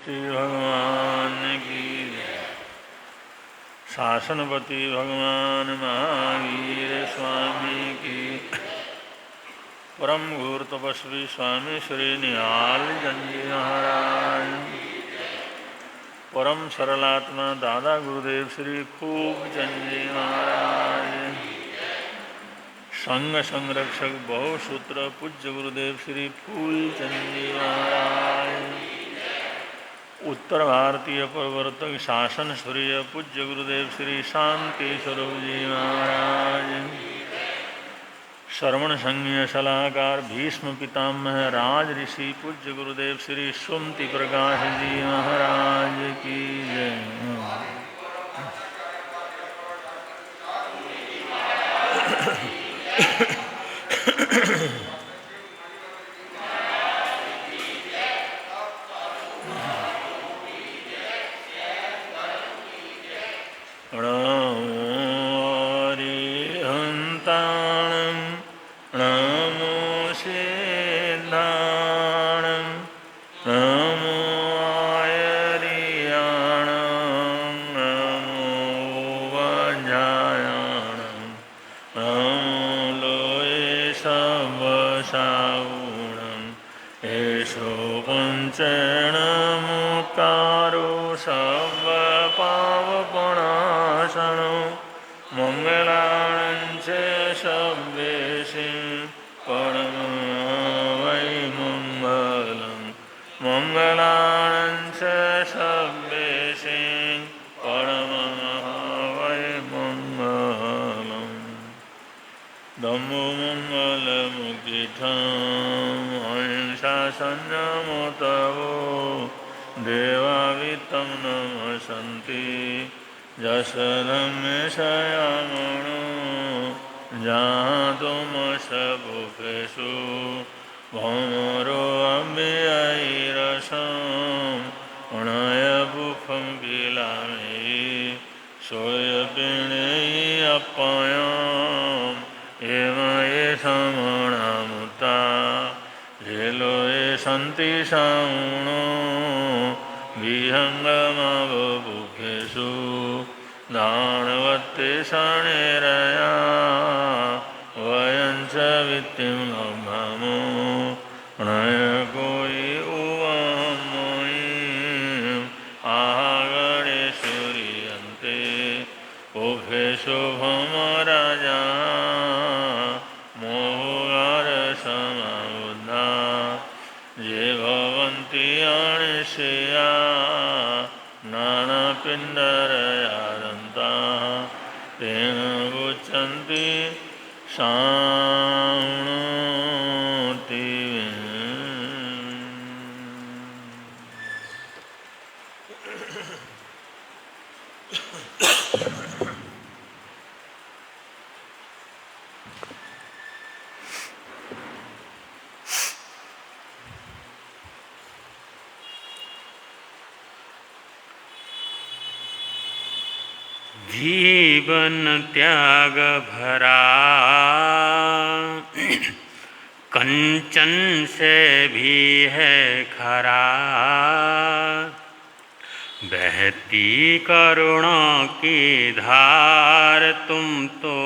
भगवान की। शासनपति भगवान महावीर स्वामी की। परम गुरु तपस्वी स्वामी श्री निहाल जी महाराज। परम सरलात्मा दादा गुरुदेव श्री खूबचंद जी महाराज। संघ संरक्षक बहुसूत्र पूज्य गुरुदेव श्री फूलचंद जी महाराज। उत्तर भारतीय प्रवर्तक शासन सूर्य पूज्य गुरुदेव श्री शांति स्वरूप जी महाराज। श्रवण संज्ञ सलाहकार भीष्म पितामह राज ऋषि पूज्य गुरुदेव श्री सुमति प्रकाश जी महाराज की जय। जीवन त्याग भरा कंचन से भी है खरा। बहती करुणा की धार तुम तो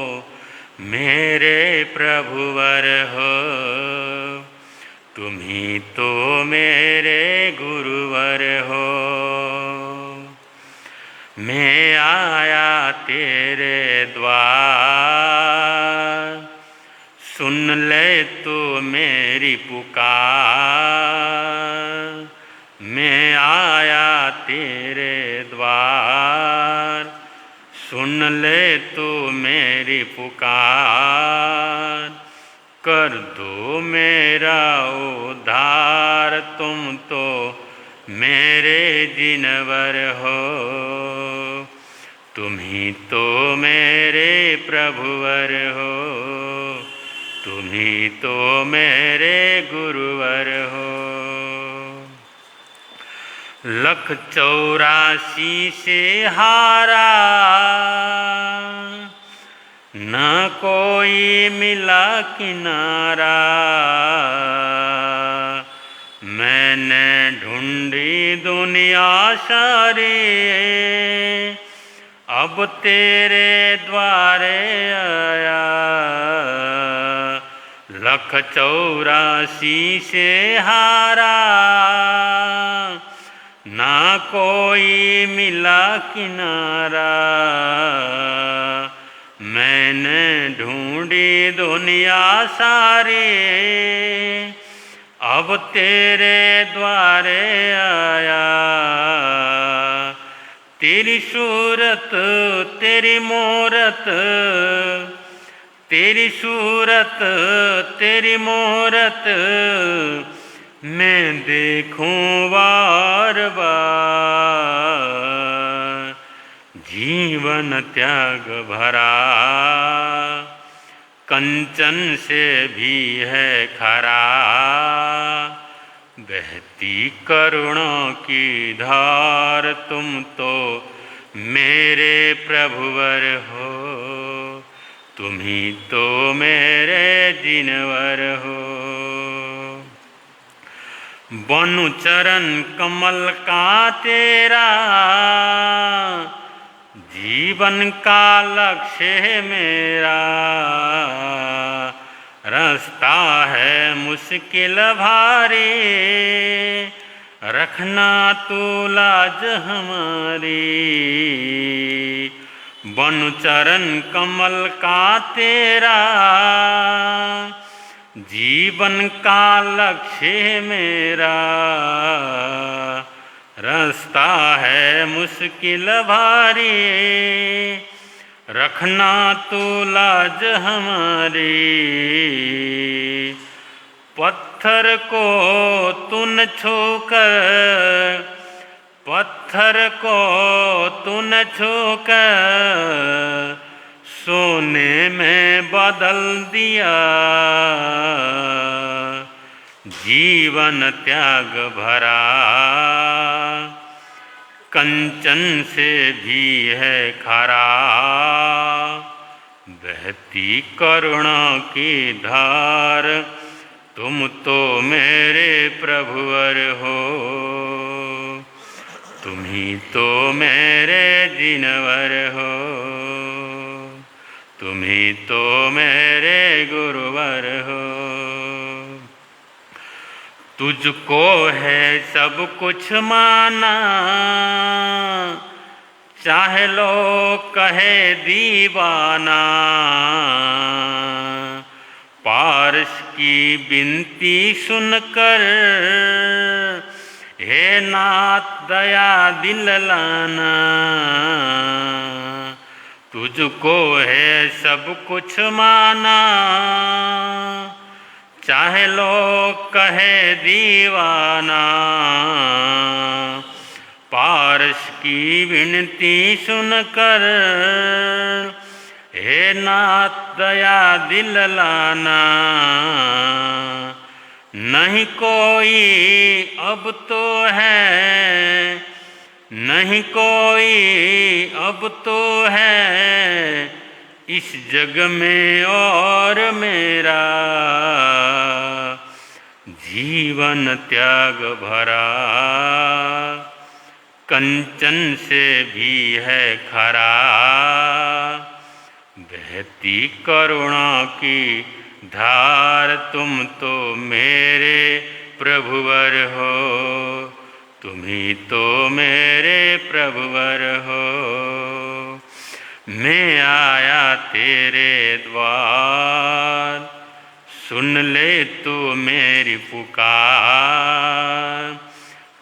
मेरे प्रभुवर हो। तुम ही तो मेरे गुरुवर हो। मैं आया तेरे द्वार सुन ले तो मेरी पुकार। मैं आया तेरे द्वार सुन ले तो मेरी पुकार। कर दो मेरा उद्धार तुम तो मेरे जिनवर हो। तुम ही तो मेरे प्रभुवर हो। तुम ही तो मेरे गुरुवर हो। 184 से हारा न कोई मिला किनारा। मैं मैंने ढूंढी दुनिया सारी, अब तेरे द्वारे आया। 184 से हारा, ना कोई मिला किनारा। मैंने ढूंढी दुनिया सारी, अब तेरे द्वारे आया। तेरी सूरत तेरी मूरत, तेरी सूरत तेरी मूरत, मैं देखूं बार बार। जीवन त्याग भरा, कंचन से भी है खरा। बहती करुणा की धार, तुम तो मेरे प्रभुवर हो। तुम ही तो मेरे जिनवर हो। बनु चरण कमल का तेरा, जीवन का लक्ष्य है मेरा। रास्ता है मुश्किल भारी, रखना तू लाज हमारी। बनु चरण कमल का तेरा, जीवन का लक्ष्य मेरा। रास्ता है मुश्किल भारी, रखना तू लाज हमारी। पत्थर को तूने छूकर, पत्थर को तूने छूकर, सोने में बदल दिया। जीवन त्याग भरा, कंचन से भी है खरा। बहती करुणा की धार, तुम तो मेरे प्रभुवर हो। तुम ही तो मेरे जिनवर हो। तुम ही तो मेरे गुरुवर हो। तुझको है सब कुछ माना, चाहे लोग कहे दीवाना। पारस की विनती सुनकर, हे नाथ दया दिल लाना। तुझको है सब कुछ माना, चाहे लोग कहे दीवाना। पारस की विनती सुनकर, हे नाथ दया दिल लाना। नहीं कोई अब तो है, नहीं कोई अब तो है, इस जग में और मेरा। जीवन त्याग भरा, कंचन से भी है खरा। बहती करुणा की धार, तुम तो मेरे प्रभुवर हो। तुम ही तो मेरे प्रभुवर हो। मैं आया तेरे द्वार, सुन ले तू मेरी पुकार।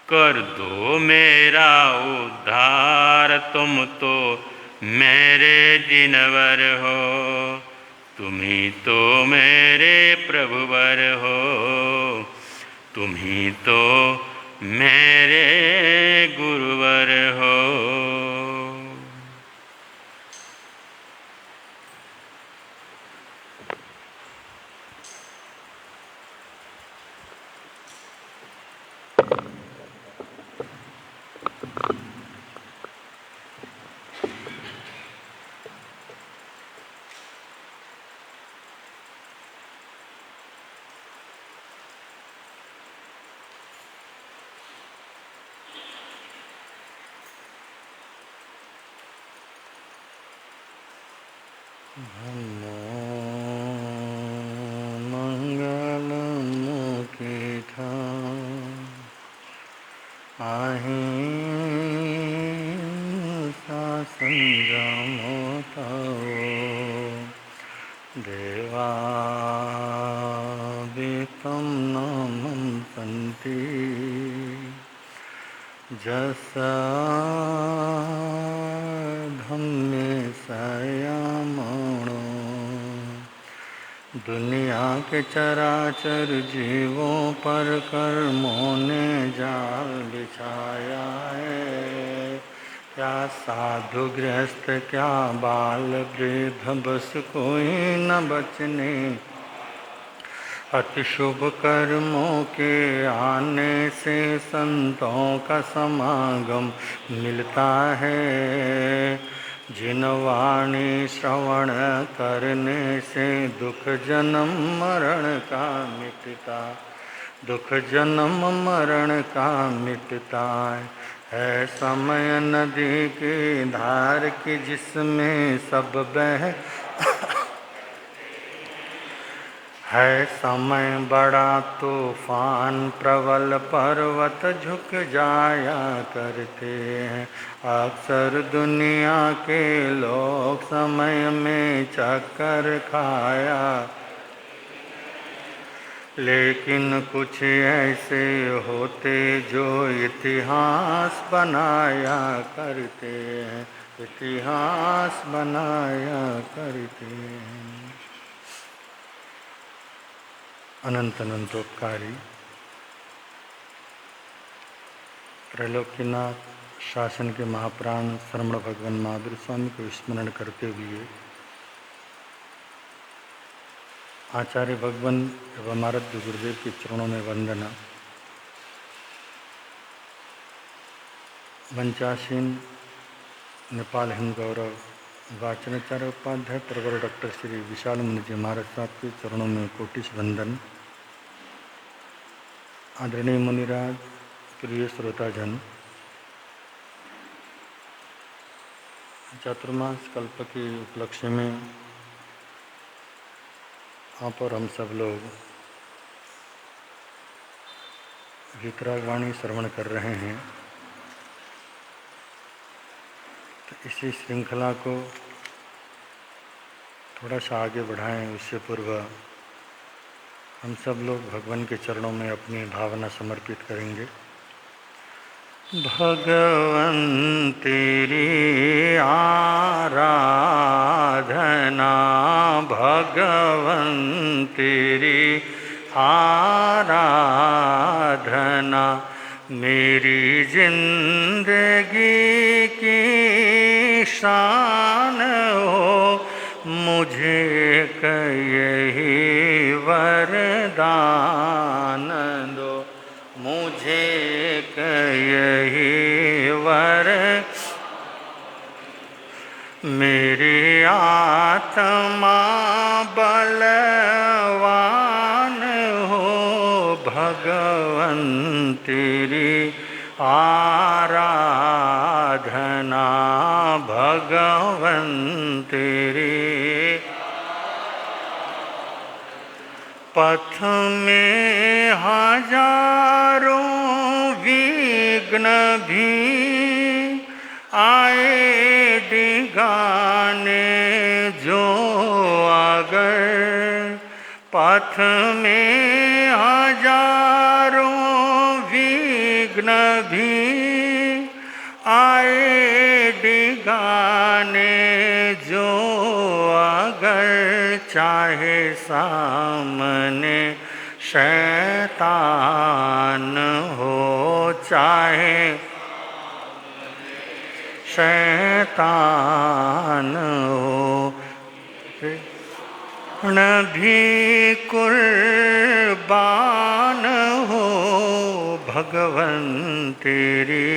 कर दो मेरा उद्धार, तुम तो मेरे जिनवर हो। तुम ही तो मेरे प्रभुवर हो। तुम ही तो मेरे गुरुवर हो। धम्मो मंगलमुखिता अहिंसा संयमो तवो देवा वितं न मन्सन्ति जसा धम्मे संयमणो दुनिया के चराचर जीवों पर कर्मों ने जाल बिछाया है। क्या साधु गृहस्थ क्या बाल वृद्ध बस कोई न बचने अति शुभ कर्मों के आने से संतों का समागम मिलता है। जिन वाणी श्रवण करने से दुख जन्म मरण का मिटता है समय नदी की धार की जिसमें सब बह है समय बड़ा तूफान प्रबल पर्वत झुक जाया करते हैं। अक्सर दुनिया के लोग समय में चक्कर खाया लेकिन कुछ ऐसे होते जो इतिहास बनाया करते हैं। अनंत अनंतोपकारी त्रैलोक्यनाथ शासन के महाप्राण श्रमण भगवान महावीर स्वामी को स्मरण करते हुए आचार्य भगवान एवं आराध्य गुरुदेव के चरणों में वंदना। वंचासीन नेपाल हिंद गौरव वाचनाचार्य उपाध्याय प्रवर डॉक्टर श्री विशाल मुनि जी महाराज साहब के चरणों में कोटिश वंदन। आदरणीय मुनिराज, प्रिय श्रोताजन, चातुर्मास कल्प के उपलक्ष्य में आप और हम सब लोग गीतरागवाणी श्रवण कर रहे हैं। तो इसी श्रृंखला को थोड़ा सा आगे बढ़ाएं। उससे पूर्व हम सब लोग भगवान के चरणों में अपनी भावना समर्पित करेंगे। भगवन तेरी आराधना, भगवन तेरी आराधना मेरी जिंदगी की शान हो। मुझे यही वरदान दो, मुझे यही वर। मेरी आत्मा बलवान हो, भगवन तेरी आराधना, भगवन तेरी। पथ में हजारों विघ्न भी आए डिगाने जो अगर, पथ में हजारों विघ्न भी आए डिगाने जो अगर, चाहे सामने शैतान हो, चाहे शैतान हो, न भी कुर्बान हो, भगवन तेरी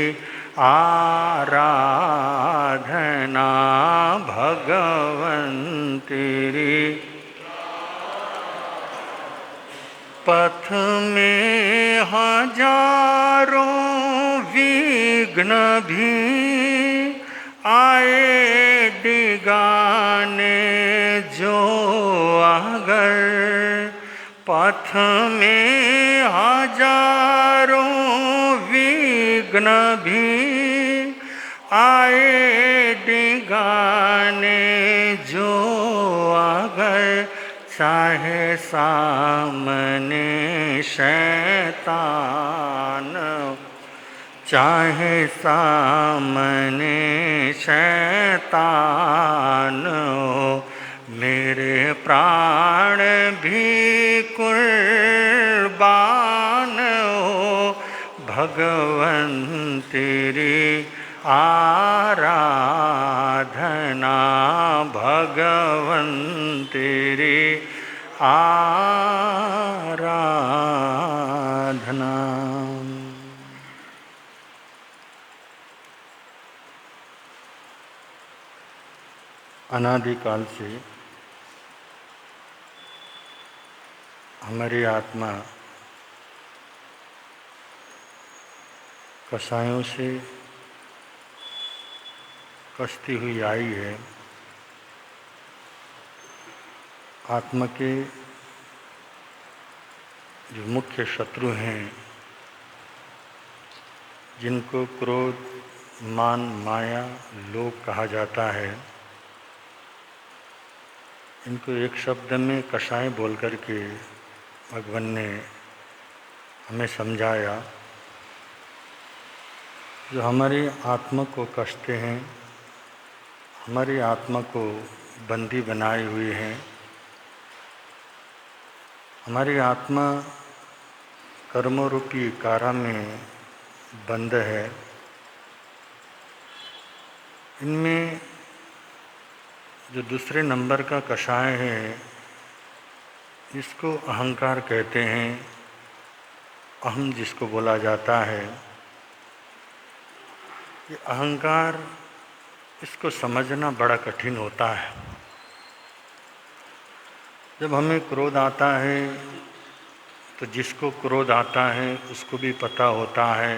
आराधना, भगवन तेरी। पथ में हजारों विघ्न भी आए डिगाने जो अगर पथ में हजारों विघ्न भी आए डिगाने जो अगर चाहे सामने शैतान चाहे सामने शैतान मेरे प्राण भी कुर्बान हो भगवन तेरी आराधना भगवन तेरी आराधना। अनादिकाल से हमारी आत्मा कसायों से कसती हुई आई है। आत्मा के जो मुख्य शत्रु हैं, जिनको क्रोध, मान, माया, लोभ कहा जाता है, इनको एक शब्द में कसाय बोल कर के भगवान ने हमें समझाया। जो हमारी आत्मा को कसते हैं, हमारी आत्मा को बंदी बनाए हुए हैं। हमारी आत्मा कर्मरूपी कारा में बंद है। इनमें जो दूसरे नंबर का कषाय है, इसको अहंकार कहते हैं। अहम जिसको बोला जाता है, ये अहंकार, इसको समझना बड़ा कठिन होता है। जब हमें क्रोध आता है तो जिसको क्रोध आता है उसको भी पता होता है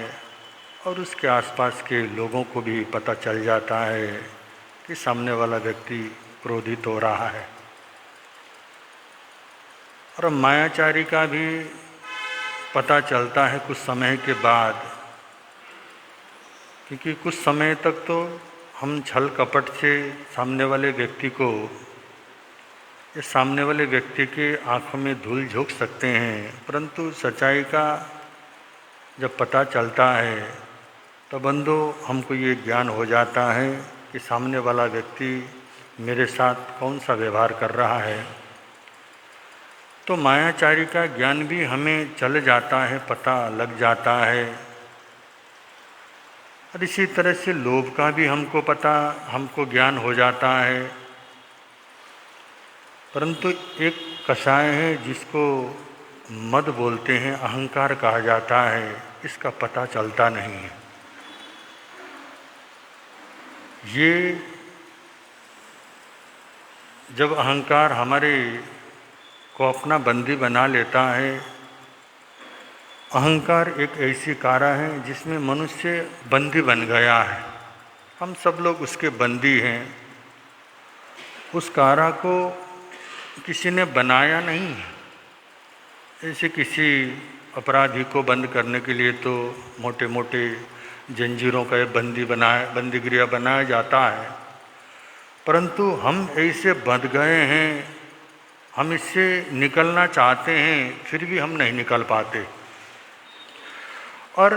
और उसके आसपास के लोगों को भी पता चल जाता है कि सामने वाला व्यक्ति क्रोधित हो रहा है। और मायाचारी का भी पता चलता है कुछ समय के बाद, क्योंकि कुछ समय तक तो हम छल कपट से सामने वाले व्यक्ति को, ये सामने वाले व्यक्ति के आँखों में धूल झोंक सकते हैं, परंतु सच्चाई का जब पता चलता है तब बंधु हमको ये ज्ञान हो जाता है कि सामने वाला व्यक्ति मेरे साथ कौन सा व्यवहार कर रहा है। तो मायाचारी का ज्ञान भी हमें चल जाता है, पता लग जाता है। और इसी तरह से लोभ का भी हमको ज्ञान हो जाता है। परंतु एक कषाय है जिसको मद बोलते हैं, अहंकार कहा जाता है, इसका पता चलता नहीं है। ये जब अहंकार हमारे को अपना बंदी बना लेता है, अहंकार एक ऐसी कारा है जिसमें मनुष्य बंदी बन गया है। हम सब लोग उसके बंदी हैं। उस कारा को किसी ने बनाया नहीं है। ऐसे किसी अपराधी को बंद करने के लिए तो मोटे मोटे जंजीरों का बंदीगृह बनाया जाता है, परंतु हम ऐसे बंध गए हैं, हम इससे निकलना चाहते हैं, फिर भी हम नहीं निकल पाते। और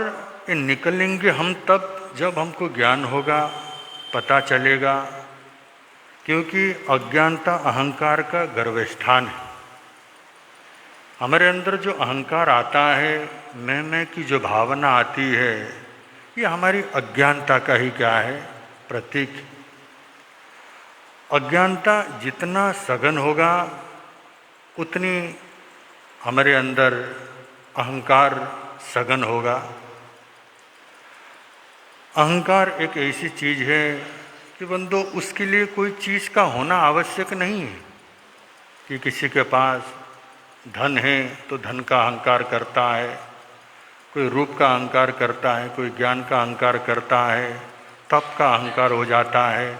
निकलेंगे हम तब जब हमको ज्ञान होगा, पता चलेगा, क्योंकि अज्ञानता अहंकार का गर्भस्थान है। हमारे अंदर जो अहंकार आता है, मैं की जो भावना आती है, ये हमारी अज्ञानता का ही क्या है, प्रतीक। अज्ञानता जितना सघन होगा उतनी हमारे अंदर अहंकार सघन होगा। अहंकार एक ऐसी चीज़ है कि बंदो उसके लिए कोई चीज़ का होना आवश्यक नहीं है कि किसी के पास धन है तो धन का अहंकार करता है, कोई रूप का अहंकार करता है, कोई ज्ञान का अहंकार करता है, तप का अहंकार हो जाता है।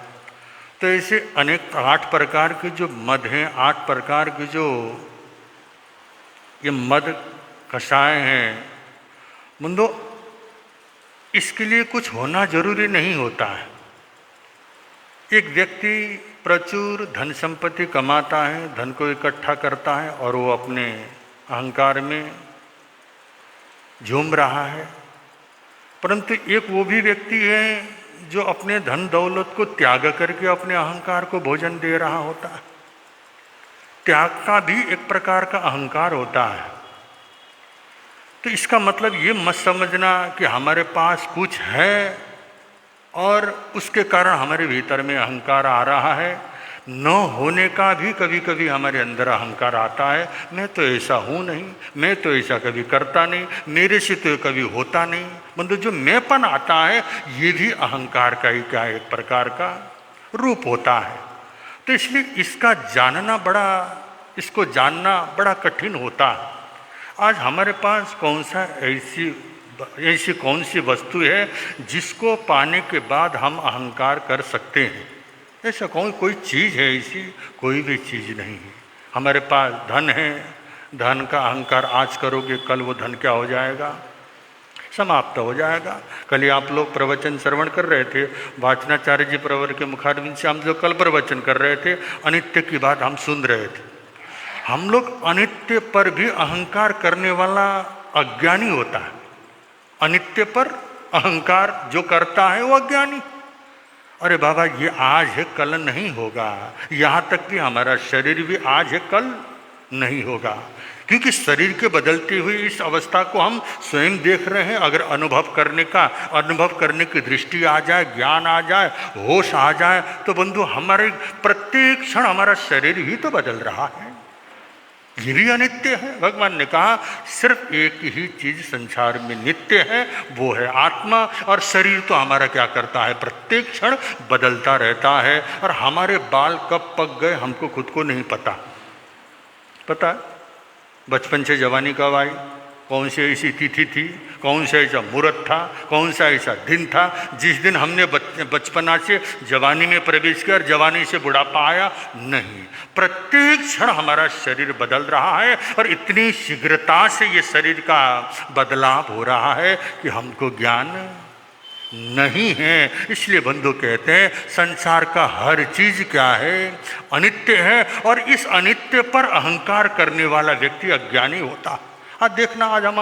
तो ऐसे अनेक 8 प्रकार के जो मद हैं, 8 प्रकार के जो ये मद कषाय हैं, बंधु इसके लिए कुछ होना जरूरी नहीं होता है। एक व्यक्ति प्रचुर धन संपत्ति कमाता है, धन को इकट्ठा करता है और वो अपने अहंकार में झूम रहा है, परंतु एक वो भी व्यक्ति है जो अपने धन दौलत को त्याग करके अपने अहंकार को भोजन दे रहा होता है। त्याग का भी एक प्रकार का अहंकार होता है। तो इसका मतलब ये मत समझना कि हमारे पास कुछ है और उसके कारण हमारे भीतर में अहंकार आ रहा है। न होने का भी कभी कभी हमारे अंदर अहंकार आता है। मैं तो ऐसा हूँ नहीं, मैं तो ऐसा कभी करता नहीं, मेरे से तो कभी होता नहीं। मतलब जो मैंपन आता है ये भी अहंकार का ही क्या एक प्रकार का रूप होता है। तो इसलिए इसका जानना इसको जानना बड़ा कठिन होता है। आज हमारे पास ऐसी कौन सी वस्तु है जिसको पाने के बाद हम अहंकार कर सकते हैं? ऐसा कोई चीज़ है ऐसी? कोई भी चीज़ नहीं है। हमारे पास धन है, धन का अहंकार आज करोगे कल वो धन क्या हो जाएगा? समाप्त हो जाएगा। कल ही आप लोग प्रवचन श्रवण कर रहे थे, वाचनाचार्य जी प्रवर के मुखारविंद से हम जो कल प्रवचन कर रहे थे, अनित्य की बात हम सुन रहे थे। हम लोग अनित्य पर भी अहंकार करने वाला अज्ञानी होता है। अनित्य पर अहंकार जो करता है वो अज्ञानी। अरे बाबा ये आज है कल नहीं होगा। यहाँ तक कि हमारा शरीर भी आज है कल नहीं होगा, क्योंकि शरीर के बदलती हुई इस अवस्था को हम स्वयं देख रहे हैं। अगर अनुभव करने की दृष्टि आ जाए, ज्ञान आ जाए, होश आ जाए, तो बंधु हमारे प्रत्येक क्षण हमारा शरीर ही तो बदल रहा है। ये भी अनित्य है। भगवान ने कहा सिर्फ एक ही चीज संसार में नित्य है, वो है आत्मा। और शरीर तो हमारा क्या करता है? प्रत्येक क्षण बदलता रहता है। और हमारे बाल कब पक गए हमको खुद को नहीं पता है। बचपन से जवानी कब आई, कौन सी ऐसी तिथि थी, कौन सा ऐसा मुहूर्त था, कौन सा ऐसा दिन था जिस दिन हमने बचपना से जवानी में प्रवेश किया और जवानी से बुढ़ापा आया? नहीं। प्रत्येक क्षण हमारा शरीर बदल रहा है और इतनी शीघ्रता से ये शरीर का बदलाव हो रहा है कि हमको ज्ञान नहीं है। इसलिए बंधु कहते हैं संसार का हर चीज क्या है? अनित्य है। और इस अनित्य पर अहंकार करने वाला व्यक्ति अज्ञानी होता है। आज देखना, आज हम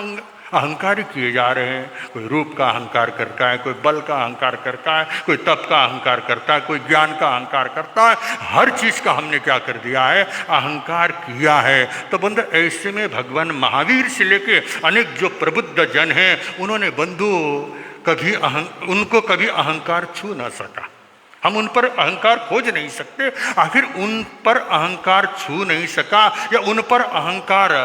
अहंकार किए जा रहे हैं। कोई रूप का अहंकार करता है, कोई बल का अहंकार करता है, कोई तप का अहंकार करता है, कोई ज्ञान का अहंकार करता है। हर चीज का हमने क्या कर दिया है? अहंकार किया है। तो बंधु ऐसे में भगवान महावीर से लेके अनेक जो प्रबुद्ध जन हैं उन्होंने बंधु उनको कभी अहंकार छू ना सका। हम उन पर अहंकार खोज नहीं सकते। आखिर उन पर अहंकार छू नहीं सका या उन पर अहंकार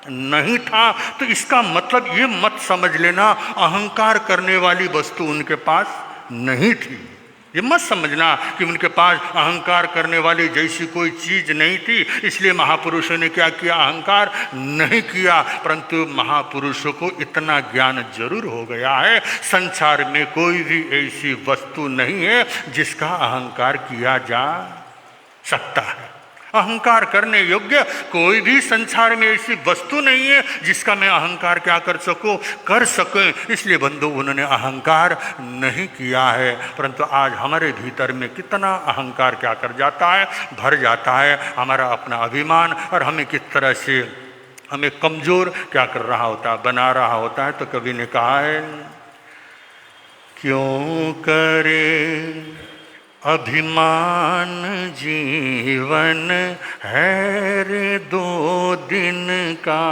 नहीं था, तो इसका मतलब ये मत समझ लेना अहंकार करने वाली वस्तु उनके पास नहीं थी। ये मत समझना कि उनके पास अहंकार करने वाली जैसी कोई चीज नहीं थी, इसलिए महापुरुषों ने क्या किया? अहंकार नहीं किया। परंतु महापुरुषों को इतना ज्ञान जरूर हो गया है, संसार में कोई भी ऐसी वस्तु नहीं है जिसका अहंकार किया जा सकता है। अहंकार करने योग्य कोई भी संसार में ऐसी वस्तु नहीं है जिसका मैं अहंकार क्या कर सकें। इसलिए बंधु उन्होंने अहंकार नहीं किया है। परंतु आज हमारे भीतर में कितना अहंकार क्या कर जाता है? भर जाता है। हमारा अपना अभिमान और हमें किस तरह से हमें कमजोर क्या कर रहा होता है, बना रहा होता है। तो कवि ने कहा है, क्यों करे अभिमान जीवन है रे 2 दिन का,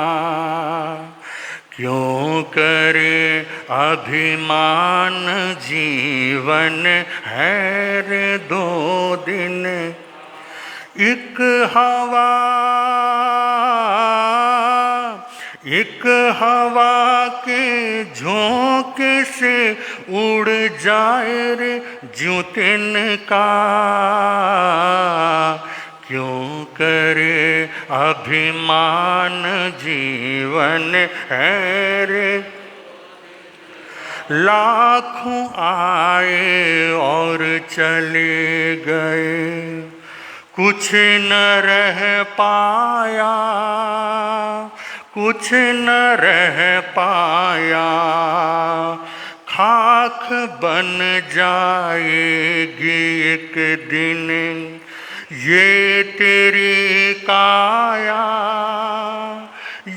क्यों करे अभिमान जीवन है रे 2 दिन। एक हवा के झोंके से उड़ जाए रे ज्यों तिनका, क्यों करे अभिमान जीवन है रे। लाखों आए और चले गए, कुछ न रह पाया, कुछ न रह पाया। खाक बन जाएगी एक दिन ये तेरी काया,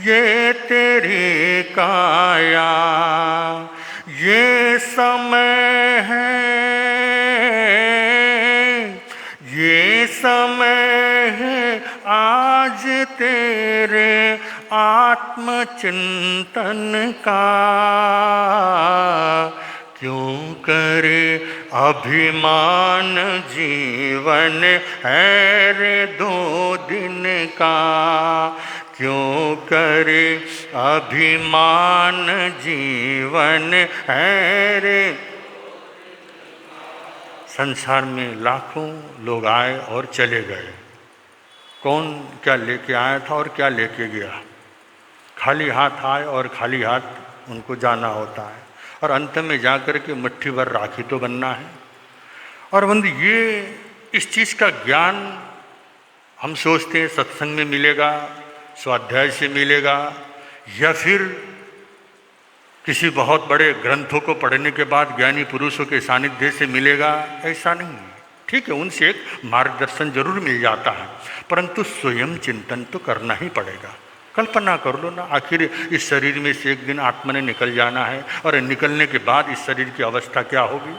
ये तेरी काया। ये समय है, ये समय है आज तेरे आत्मचिंतन का। क्यों करे अभिमान जीवन है रे दो दिन का, क्यों करे अभिमान जीवन है रे। संसार में लाखों लोग आए और चले गए, कौन क्या लेके आया था और क्या लेके गया। खाली हाथ आए और खाली हाथ उनको जाना होता है, और अंत में जाकर के मुट्ठी भर राखी तो बनना है। और बंद ये इस चीज़ का ज्ञान हम सोचते हैं सत्संग में मिलेगा, स्वाध्याय से मिलेगा, या फिर किसी बहुत बड़े ग्रंथों को पढ़ने के बाद ज्ञानी पुरुषों के सानिध्य से मिलेगा। ऐसा नहीं है। ठीक है, उनसे एक मार्गदर्शन जरूर मिल जाता है, परंतु स्वयं चिंतन तो करना ही पड़ेगा। कल्पना कर लो ना, आखिर इस शरीर में से एक दिन आत्मा ने निकल जाना है, और निकलने के बाद इस शरीर की अवस्था क्या होगी।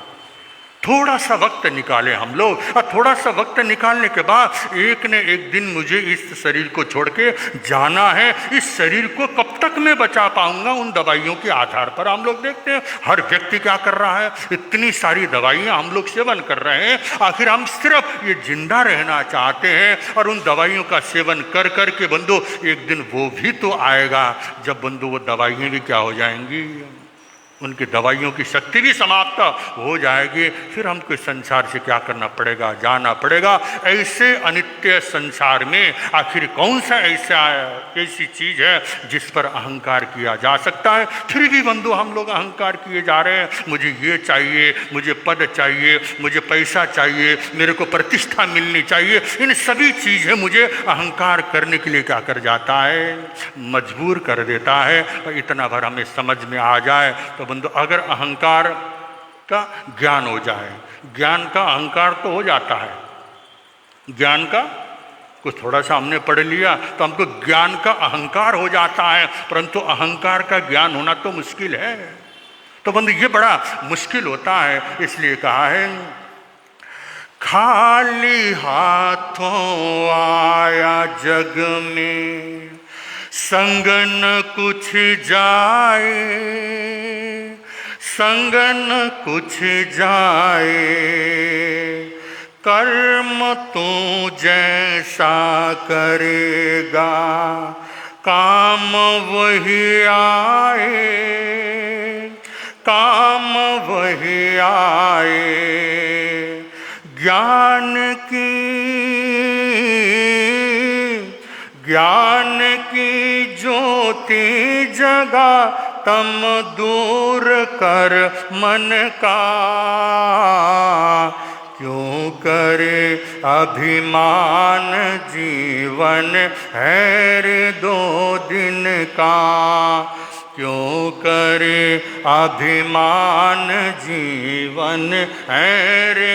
थोड़ा सा वक्त निकालें हम लोग, और थोड़ा सा वक्त निकालने के बाद एक न एक दिन मुझे इस शरीर को छोड़ के जाना है। इस शरीर को कब तक मैं बचा पाऊंगा उन दवाइयों के आधार पर। हम लोग देखते हैं हर व्यक्ति क्या कर रहा है, इतनी सारी दवाइयाँ हम लोग सेवन कर रहे हैं। आखिर हम सिर्फ ये जिंदा रहना चाहते हैं, और उन दवाइयों का सेवन कर कर के बंधु एक दिन वो भी तो आएगा जब बंधु वो दवाइयाँ भी क्या हो जाएंगी, उनकी दवाइयों की शक्ति भी समाप्त हो जाएगी। फिर हमको इस संसार से क्या करना पड़ेगा, जाना पड़ेगा। ऐसे अनित्य संसार में आखिर कौन सा ऐसी चीज़ है जिस पर अहंकार किया जा सकता है। फिर भी बंधु हम लोग अहंकार किए जा रहे हैं। मुझे ये चाहिए, मुझे पद चाहिए, मुझे पैसा चाहिए, मेरे को प्रतिष्ठा मिलनी चाहिए। इन सभी चीज़ें मुझे अहंकार करने के लिए क्या कर जाता है, मजबूर कर देता है। इतना भर हमें समझ में आ जाए तो बंधु, अगर अहंकार का ज्ञान हो जाए, ज्ञान का अहंकार तो हो जाता है। ज्ञान का कुछ थोड़ा सा हमने पढ़ लिया तो हमको ज्ञान का अहंकार हो जाता है, परंतु अहंकार का ज्ञान होना तो मुश्किल है। तो बंधु ये बड़ा मुश्किल होता है। इसलिए कहा है खाली हाथों आया जग में, संग न कुछ जाए, संग न कुछ जाए। कर्म तू जैसा करेगा काम वही आए, काम वही आए। ज्ञान की ज्योति जगा तम दूर कर मन का। क्यों करे अभिमान जीवन है रे दो दिन का। क्यों करे अभिमान जीवन है रे।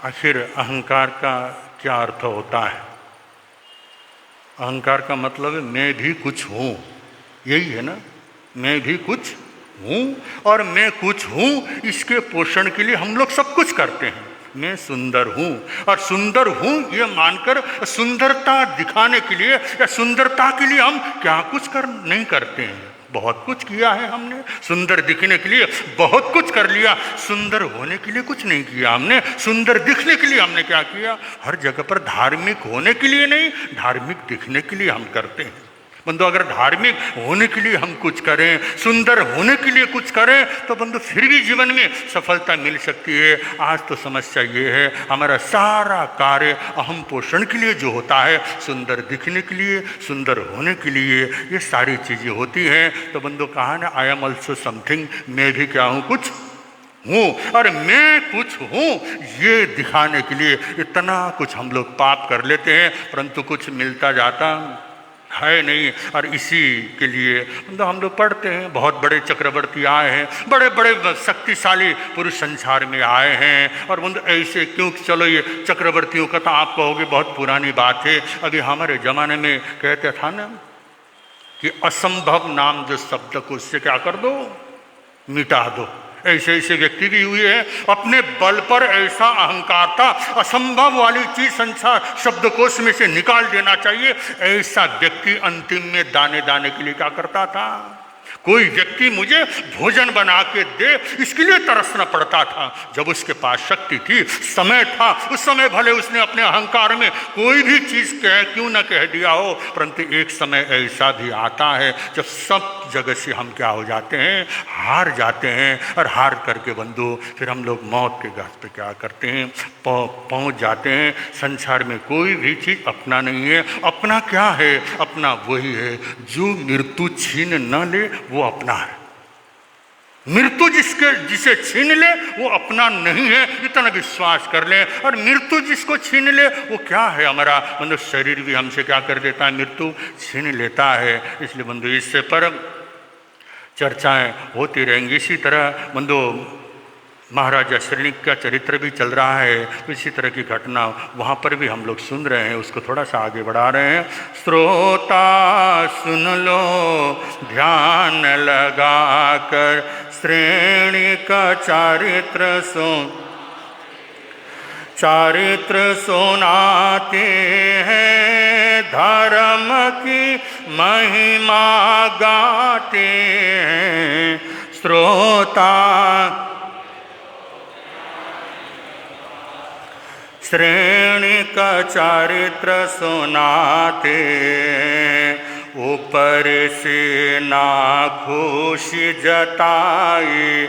आखिर अहंकार का क्या अर्थ होता है। अहंकार का मतलब है मैं भी कुछ हूँ, यही है ना, मैं भी कुछ हूँ और मैं कुछ हूँ इसके पोषण के लिए हम लोग सब कुछ करते हैं। मैं सुंदर हूँ और सुंदर हूँ ये मानकर सुंदरता दिखाने के लिए या सुंदरता के लिए हम क्या कुछ नहीं करते हैं। बहुत कुछ किया है हमने, सुंदर दिखने के लिए बहुत कुछ कर लिया, सुंदर होने के लिए कुछ नहीं किया हमने। सुंदर दिखने के लिए हमने क्या किया, हर जगह पर धार्मिक होने के लिए नहीं, धार्मिक दिखने के लिए हम करते हैं। बंधु अगर धार्मिक होने के लिए हम कुछ करें, सुंदर होने के लिए कुछ करें, तो बंधु फिर भी जीवन में सफलता मिल सकती है। आज तो समस्या ये है, हमारा सारा कार्य अहम पोषण के लिए जो होता है, सुंदर दिखने के लिए, सुंदर होने के लिए, ये सारी चीज़ें होती हैं। तो बंधु कहा ना, आई एम ऑल्सो समथिंग, मैं भी क्या हूँ, कुछ हूँ, और मैं कुछ हूँ, ये दिखाने के लिए इतना कुछ हम लोग पाप कर लेते हैं, परंतु कुछ मिलता जाता है नहीं। और इसी के लिए तो हम लोग पढ़ते हैं, बहुत बड़े चक्रवर्ती आए हैं, बड़े बड़े शक्तिशाली पुरुष संसार में आए हैं, और बंधु ऐसे क्यों, चलो ये चक्रवर्तियों का तो आप कहोगे बहुत पुरानी बात है, अभी हमारे ज़माने में कहते था ना कि असंभव नाम जो शब्द को उससे क्या कर दो, मिटा दो। ऐसे ऐसे व्यक्ति भी हुए हैं, अपने बल पर ऐसा अहंकार था, असंभव वाली चीज संसार शब्दकोश में से निकाल देना चाहिए, ऐसा व्यक्ति अंतिम में दाने दाने के लिए क्या करता था, कोई व्यक्ति मुझे भोजन बना के दे, इसके लिए तरसना पड़ता था। जब उसके पास शक्ति थी, समय था, उस समय भले उसने अपने अहंकार में कोई भी चीज़ क्यों न कह दिया हो, परंतु एक समय ऐसा भी आता है जब सब जगह से हम क्या हो जाते हैं, हार जाते हैं। और हार करके बंधु फिर हम लोग मौत के घाट पे क्या करते हैं, पहुंच जाते हैं। संसार में कोई भी चीज़ अपना नहीं है। अपना क्या है, अपना वही है जो मृत्यु छीन न ले, वो अपना है। मृत्यु जिसे छीन ले वो अपना नहीं है, इतना विश्वास कर ले। और मृत्यु जिसको छीन ले वो क्या है, हमारा मतलब शरीर भी हमसे क्या कर देता है, मृत्यु छीन लेता है। इसलिए बंधु इससे पर चर्चाएं होती रहेंगी। इसी तरह बंधु महाराजा श्रीनिक का चरित्र भी चल रहा है, तो इसी तरह की घटना वहाँ पर भी हम लोग सुन रहे हैं, उसको थोड़ा सा आगे बढ़ा रहे हैं। श्रोता सुन लो ध्यान लगा कर, श्रेणी का चारित्र सुनाते हैं, धर्म की महिमा गाते हैं। श्रोता श्रेणी का चारित्र सुनाते, ऊपर से ना खुशी जताई,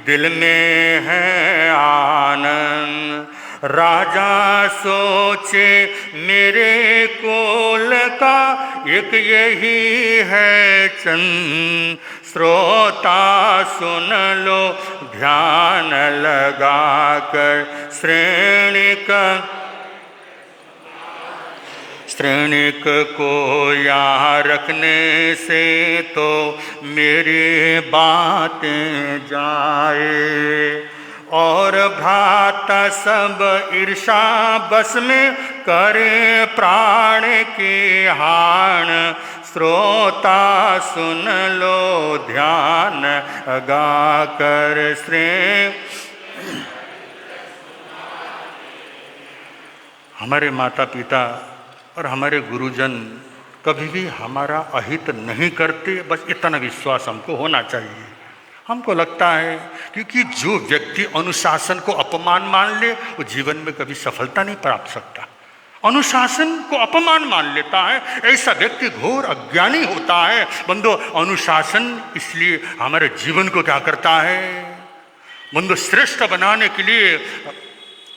दिल में है आनंद। राजा सोचे मेरे कुल का एक यही है चंद, श्रोता सुन लो ध्यान लगा कर, श्रेणिक को यहाँ रखने से तो मेरी बातें जाए, और भ्राता सब ईर्षा बस में करे प्राण की हान। श्रोता सुन लो ध्यान लगा कर, हमारे माता पिता और हमारे गुरुजन कभी भी हमारा अहित नहीं करते, बस इतना विश्वास हमको होना चाहिए। हमको लगता है क्योंकि जो व्यक्ति अनुशासन को अपमान मान ले वो जीवन में कभी सफलता नहीं प्राप्त सकता। अनुशासन को अपमान मान लेता है ऐसा व्यक्ति घोर अज्ञानी होता है। बंधु अनुशासन इसलिए हमारे जीवन को क्या करता है, बंधु श्रेष्ठ बनाने के लिए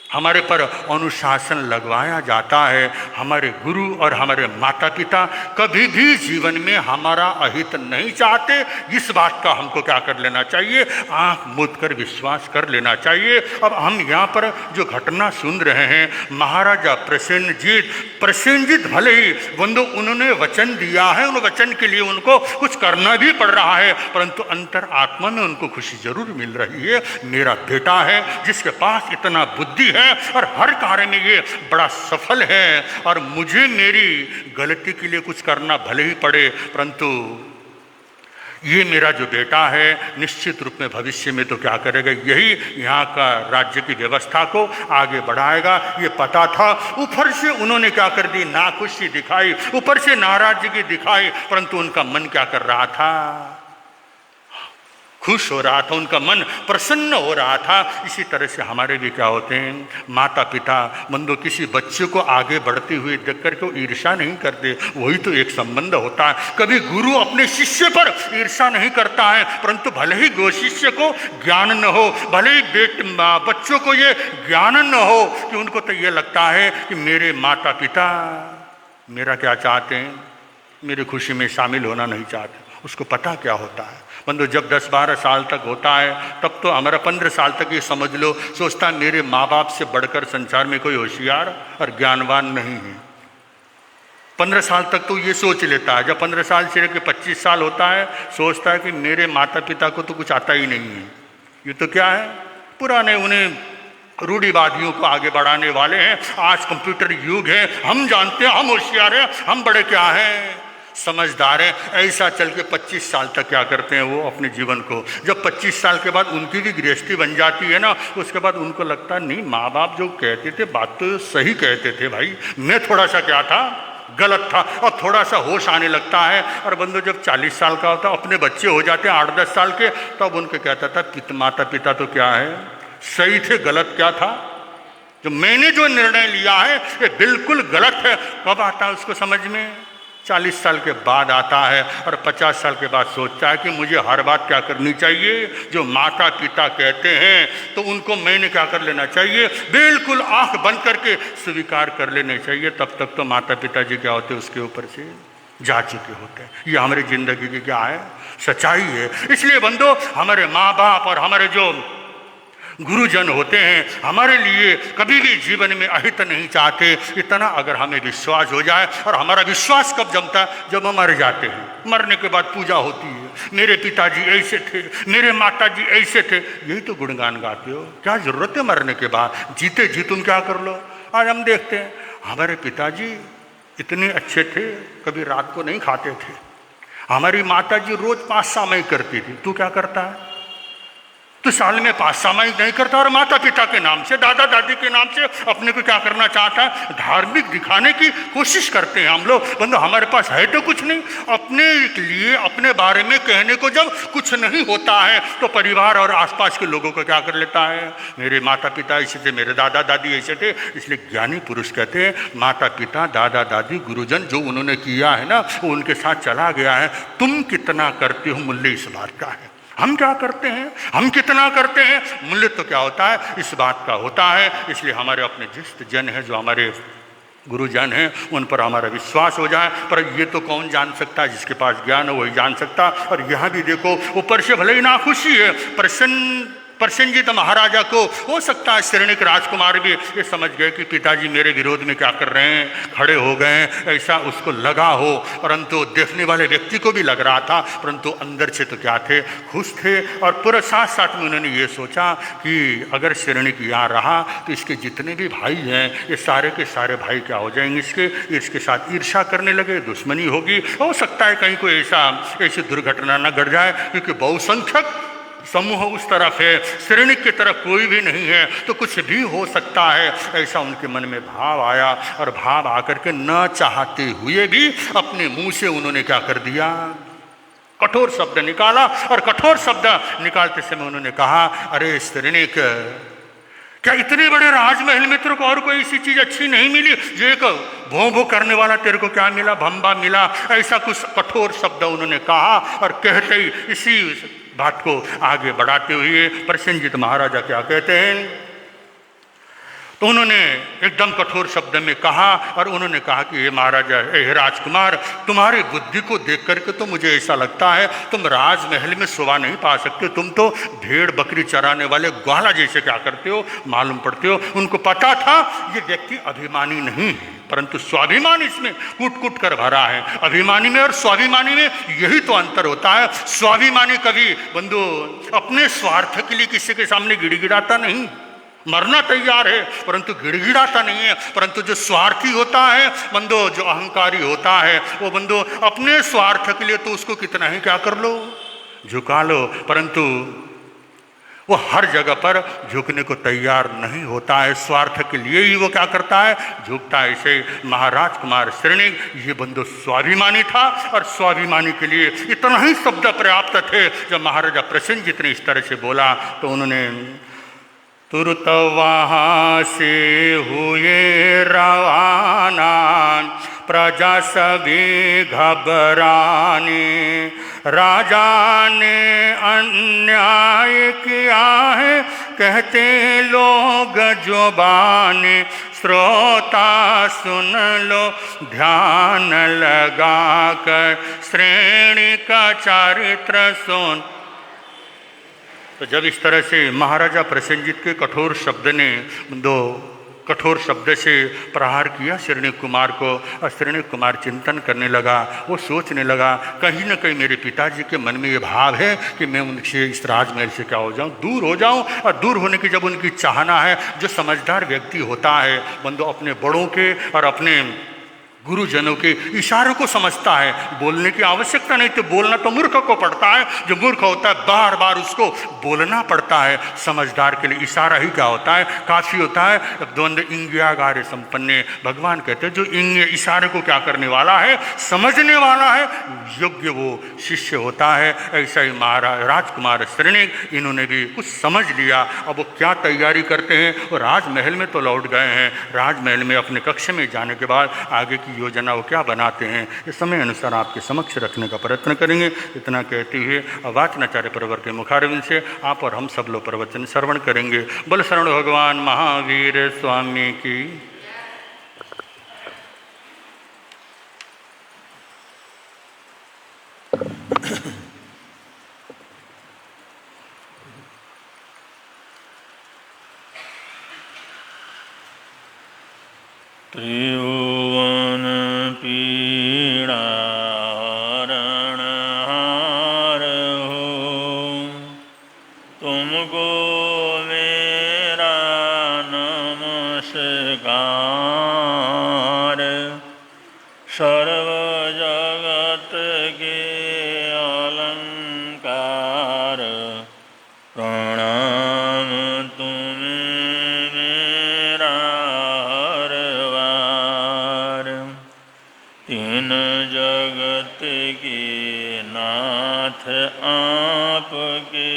हमारे पर अनुशासन लगवाया जाता है। हमारे गुरु और हमारे माता पिता कभी भी जीवन में हमारा अहित नहीं चाहते। इस बात का हमको क्या कर लेना चाहिए, आंख मूंद कर विश्वास कर लेना चाहिए। अब हम यहाँ पर जो घटना सुन रहे हैं, महाराजा प्रसेनजीत भले ही बंधु उन्होंने वचन दिया है, उन वचन के लिए उनको कुछ करना भी पड़ रहा है, परंतु अंतर आत्मा में उनको खुशी जरूर मिल रही है। मेरा बेटा है जिसके पास इतना बुद्धि है और हर कार्य में ये बड़ा सफल है, और मुझे मेरी गलती के लिए कुछ करना भले ही पड़े, परंतु ये मेरा जो बेटा है निश्चित रूप में भविष्य में तो क्या करेगा, यही यहाँ का राज्य की व्यवस्था को आगे बढ़ाएगा। ये पता था। ऊपर से उन्होंने क्या कर दी, नाखुशी दिखाई, ऊपर से नाराजगी दिखाई, परंतु उनका मन क्या कर रहा था, खुश हो रहा था, उनका मन प्रसन्न हो रहा था। इसी तरह से हमारे भी क्या होते हैं, माता पिता बंदो किसी बच्चे को आगे बढ़ते हुए देख कर के ईर्ष्या नहीं करते, वही तो एक संबंध होता है। कभी गुरु अपने शिष्य पर ईर्ष्या नहीं करता है, परंतु भले ही गो शिष्य को ज्ञान न हो, भले ही बच्चों को ये ज्ञान न हो कि उनको तो ये लगता है कि मेरे माता पिता मेरा क्या चाहते हैं, मेरी खुशी में शामिल होना नहीं चाहते। उसको पता क्या होता है बंधु, जब 10-12 साल तक होता है तब तो हमारा 15 साल तक ये समझ लो सोचता है मेरे माँ बाप से बढ़कर संसार में कोई होशियार और ज्ञानवान नहीं है। 15 साल तक तो ये सोच लेता है। जब 15 साल से लेकर 25 साल होता है सोचता है कि मेरे माता पिता को तो कुछ आता ही नहीं है, ये तो क्या है, पुराने उन्हें रूढ़िवादियों को आगे बढ़ाने वाले हैं। आज कंप्यूटर युग है, हम जानते हैं, हम होशियार हैं, हम बड़े क्या हैं, समझदार हैं। ऐसा चल के 25 साल तक क्या करते हैं वो अपने जीवन को, जब 25 साल के बाद उनकी भी गृहस्थी बन जाती है ना, उसके बाद उनको लगता है नहीं माँ बाप जो कहते थे बात तो सही कहते थे भाई, मैं थोड़ा सा क्या था, गलत था। और थोड़ा सा होश आने लगता है। और बंधु जब 40 साल का होता, अपने बच्चे हो जाते हैं 8-10 साल के, तब उनको कहता था माता पिता तो क्या है, सही थे, गलत क्या था, जो मैंने जो निर्णय लिया है ये बिल्कुल गलत है। कब आता है उसको समझ में, 40 साल के बाद आता है। और 50 साल के बाद सोचता है कि मुझे हर बात क्या करनी चाहिए, जो माता पिता कहते हैं तो उनको मैंने क्या कर लेना चाहिए, बिल्कुल आंख बंद करके स्वीकार कर लेने चाहिए। तब तक तो माता पिता जी क्या होते उसके ऊपर से जा चुके होते हैं। ये हमारी जिंदगी की क्या है, सच्चाई है। इसलिए बंदो हमारे माँ बाप और हमारे जो गुरुजन होते हैं हमारे लिए कभी भी जीवन में अहित नहीं चाहते। इतना अगर हमें विश्वास हो जाए, और हमारा विश्वास कब जमता है, जब हम मर जाते हैं, मरने के बाद पूजा होती है, मेरे पिताजी ऐसे थे, मेरे माताजी ऐसे थे, यही तो गुणगान गाते हो। क्या जरूरत है मरने के बाद, जीते जी तुम क्या कर लो। आज हम देखते हैं हमारे पिताजी इतने अच्छे थे, कभी रात को नहीं खाते थे, हमारी माताजी रोज 5 सामाई करती थी, तू क्या करता है, तो साल में 5 सामाई नहीं करता। और माता पिता के नाम से, दादा दादी के नाम से अपने को क्या करना चाहता है, धार्मिक दिखाने की कोशिश करते हैं हम लोग। बंदो हमारे पास है तो कुछ नहीं, अपने लिए अपने बारे में कहने को जब कुछ नहीं होता है तो परिवार और आसपास के लोगों को क्या कर लेता है, मेरे माता पिता ऐसे थे, मेरे दादा दादी ऐसे थे। इसलिए ज्ञानी पुरुष कहते हैं माता पिता दादा दादी गुरुजन जो उन्होंने किया है ना, वो उनके साथ चला गया है। तुम कितना करते हो मूल्य इस बात का है, हम क्या करते हैं, हम कितना करते हैं, मूल्य तो क्या होता है, इस बात का होता है। इसलिए हमारे अपने जिस्त जन हैं, जो हमारे गुरुजन हैं, उन पर हमारा विश्वास हो जाए। पर ये तो कौन जान सकता है, जिसके पास ज्ञान हो वही जान सकता। और यहाँ भी देखो ऊपर से भले ही नाखुशी है, प्रसन्नजित महाराजा को हो सकता है श्रेणिक राजकुमार भी ये समझ गए कि पिताजी मेरे विरोध में क्या कर रहे हैं, खड़े हो गए हैं, ऐसा उसको लगा हो। परंतु देखने वाले व्यक्ति को भी लग रहा था, परंतु अंदर से तो क्या थे, खुश थे। और पूरा साथ साथ में उन्होंने ये सोचा कि अगर श्रेणिक यहाँ रहा तो इसके जितने भी भाई हैं ये सारे के सारे भाई क्या हो जाएंगे, इसके साथ ईर्ष्या करने लगे, दुश्मनी होगी। हो सकता है कहीं कोई ऐसी दुर्घटना न घट जाए, क्योंकि बहुसंख्यक समूह उस तरफ है, श्रेणिक की तरफ कोई भी नहीं है, तो कुछ भी हो सकता है। ऐसा उनके मन में भाव आया। और भाव आकर के न चाहते हुए भी अपने मुंह से उन्होंने क्या कर दिया, कठोर शब्द निकाला। और कठोर शब्द निकालते समय उन्होंने कहा, अरे श्रेणिक, क्या इतने बड़े राजमहल में तेरे को और कोई ऐसी चीज अच्छी नहीं मिली, जो एक भों भों करने वाला तेरे को क्या मिला, भंबा मिला। ऐसा कुछ कठोर शब्द उन्होंने कहा। और कहते ही इसी बात को आगे बढ़ाते हुए प्रसन्नजित महाराजा क्या कहते हैं, तो उन्होंने एकदम कठोर शब्द में कहा। और उन्होंने कहा कि ये महाराजा, हे राजकुमार, तुम्हारी बुद्धि को देख करके तो मुझे ऐसा लगता है तुम राजमहल में शोभा नहीं पा सकते, तुम तो भेड़ बकरी चराने वाले ग्वाला जैसे क्या करते हो, मालूम पड़ते हो। उनको पता था ये व्यक्ति अभिमानी नहीं है, परंतु स्वाभिमान इसमें कूट कूट कर भरा है। अभिमानी में और स्वाभिमानी में यही तो अंतर होता है। स्वाभिमानी कभी बंधु अपने स्वार्थ के लिए किसी के सामने गिड़गिड़ाता नहीं, मरना तैयार है परंतु गिड़गिड़ाता नहीं है। परंतु जो स्वार्थी होता है बंदो, जो अहंकारी होता है, वो बंदो अपने स्वार्थ के लिए तो उसको कितना ही क्या कर लो, झुका लो, परंतु वो हर जगह पर झुकने को तैयार नहीं होता है, स्वार्थ के लिए ही वो क्या करता है, झुकता है। ऐसे महाराज कुमार श्रेणिक ये बंधु स्वाभिमानी था और स्वाभिमानी के लिए इतना ही शब्द पर्याप्त थे। जब महाराजा प्रसेनजीत ने इस तरह से बोला तो उन्होंने तुरंत वहाँ से हुए रवाना, प्रजा सभी घबराने, राजा ने अन्याय किया है कहते लोग जुबाने, श्रोता सुन लो ध्यान लगा कर, श्रेणी का चरित्र सुन। तो जब इस तरह से महाराजा प्रसेनजीत के कठोर शब्द ने कठोर शब्द से प्रहार किया श्रेणिक कुमार को, और श्रेणिक कुमार चिंतन करने लगा, वो सोचने लगा कहीं न कहीं मेरे पिताजी के मन में ये भाव है कि मैं उनसे इस राजमहल से क्या हो जाऊं, दूर हो जाऊं। और दूर होने की जब उनकी चाहना है, जो समझदार व्यक्ति होता है बंधु अपने बड़ों के और अपने गुरुजनों के इशारों को समझता है, बोलने की आवश्यकता नहीं, तो बोलना तो मूर्ख को पड़ता है। जो मूर्ख होता है बार बार उसको बोलना पड़ता है। समझदार के लिए इशारा ही क्या होता है, काफ़ी होता है। द्वंद्व इंगियागारे संपन्ने, भगवान कहते हैं जो इशारे को क्या करने वाला है, समझने वाला है, योग्य वो शिष्य होता है। ऐसा ही महाराज राजकुमार श्रेणिक, इन्होंने भी कुछ समझ लिया। अब वो क्या तैयारी करते हैं, वो राजमहल में तो लौट गए हैं, राजमहल में अपने कक्ष में जाने के बाद आगे की योजना वो क्या बनाते हैं, इस समय अनुसार आपके समक्ष रखने का प्रयत्न करेंगे। इतना कहते हुए वाचनाचार्य परवर के मुखारविंद से आप और हम सब लोग प्रवचन श्रवण करेंगे। बल शरण भगवान महावीर स्वामी की। त्रिभुवन पीड़ा हरणहार हो, तुमको मेरा नमस्कार। सर्व जगत के अलंकार, प्रणाम तुम्हें मेरा तीन जगत के नाथ आपके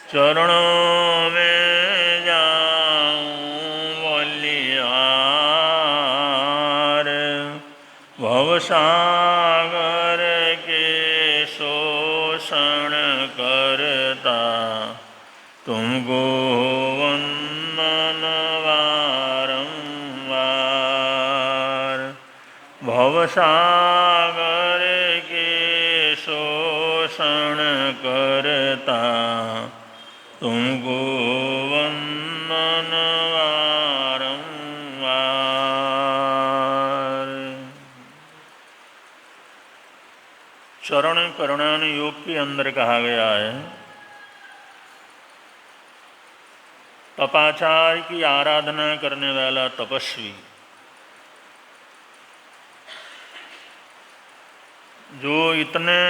चरणों में जाऊं बलिहार। भवसागर के शोषण करता, तुमको वंदन बारंबार। भवसागर के शोषण करता, तुमको वंदन बारंबार। चरण करुणान योग के अंदर कहा गया है, तपाचार्य की आराधना करने वाला तपस्वी जो इतने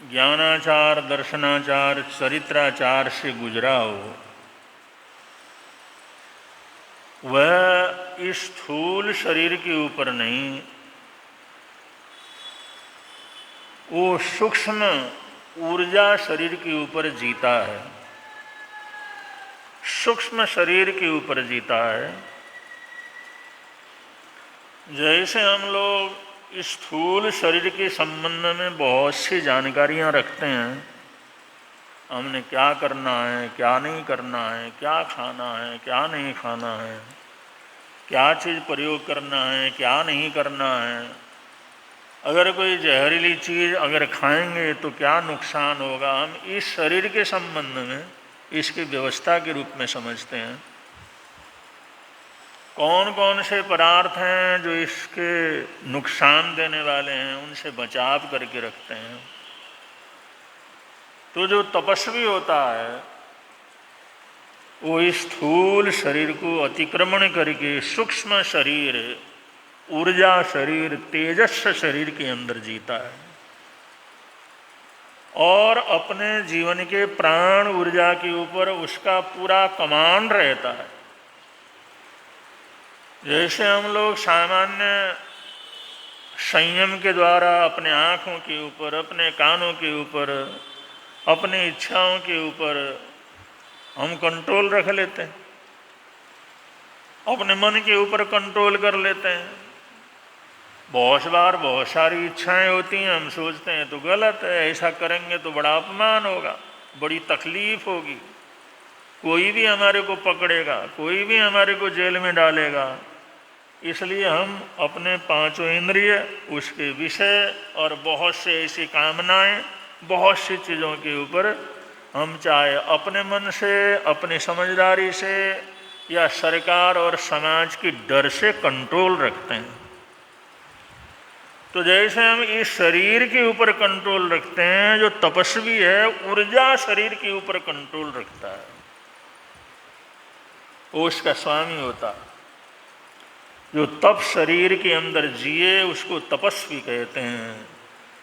ज्ञानाचार, दर्शनाचार, चरित्राचार से गुजरा हो, वह इस स्थूल शरीर के ऊपर नहीं, वो सूक्ष्म ऊर्जा शरीर के ऊपर जीता है, सूक्ष्म शरीर के ऊपर जीता है। जैसे हम लोग इस स्थूल शरीर के संबंध में बहुत सी जानकारियां रखते हैं, हमने क्या करना है, क्या नहीं करना है, क्या खाना है, क्या नहीं खाना है, क्या चीज़ प्रयोग करना है, क्या नहीं करना है, अगर कोई जहरीली चीज़ अगर खाएंगे तो क्या नुकसान होगा, हम इस शरीर के संबंध में इसकी व्यवस्था के रूप में समझते हैं। कौन कौन से पदार्थ हैं जो इसके नुकसान देने वाले हैं, उनसे बचाव करके रखते हैं। तो जो तपस्वी होता है वो इस स्थूल शरीर को अतिक्रमण करके सूक्ष्म शरीर, ऊर्जा शरीर, तेजस्व शरीर के अंदर जीता है। और अपने जीवन के प्राण ऊर्जा के ऊपर उसका पूरा कमांड रहता है। जैसे हम लोग सामान्य संयम के द्वारा अपने आँखों के ऊपर, अपने कानों के ऊपर, अपनी इच्छाओं के ऊपर हम कंट्रोल रख लेते हैं, अपने मन के ऊपर कंट्रोल कर लेते हैं। बहुत बार बहुत सारी इच्छाएं होती हैं, हम सोचते हैं तो गलत है, ऐसा करेंगे तो बड़ा अपमान होगा, बड़ी तकलीफ होगी, कोई भी हमारे को पकड़ेगा, कोई भी हमारे को जेल में डालेगा। इसलिए हम अपने पांचों इंद्रिय, उसके विषय और बहुत से ऐसी कामनाएं, बहुत सी चीज़ों के ऊपर हम चाहे अपने मन से, अपनी समझदारी से या सरकार और समाज की डर से कंट्रोल रखते हैं। तो जैसे हम इस शरीर के ऊपर कंट्रोल रखते हैं, जो तपस्वी है ऊर्जा शरीर के ऊपर कंट्रोल रखता है, वो उसका स्वामी होता है। जो तप शरीर के अंदर जिए उसको तपस्वी कहते हैं,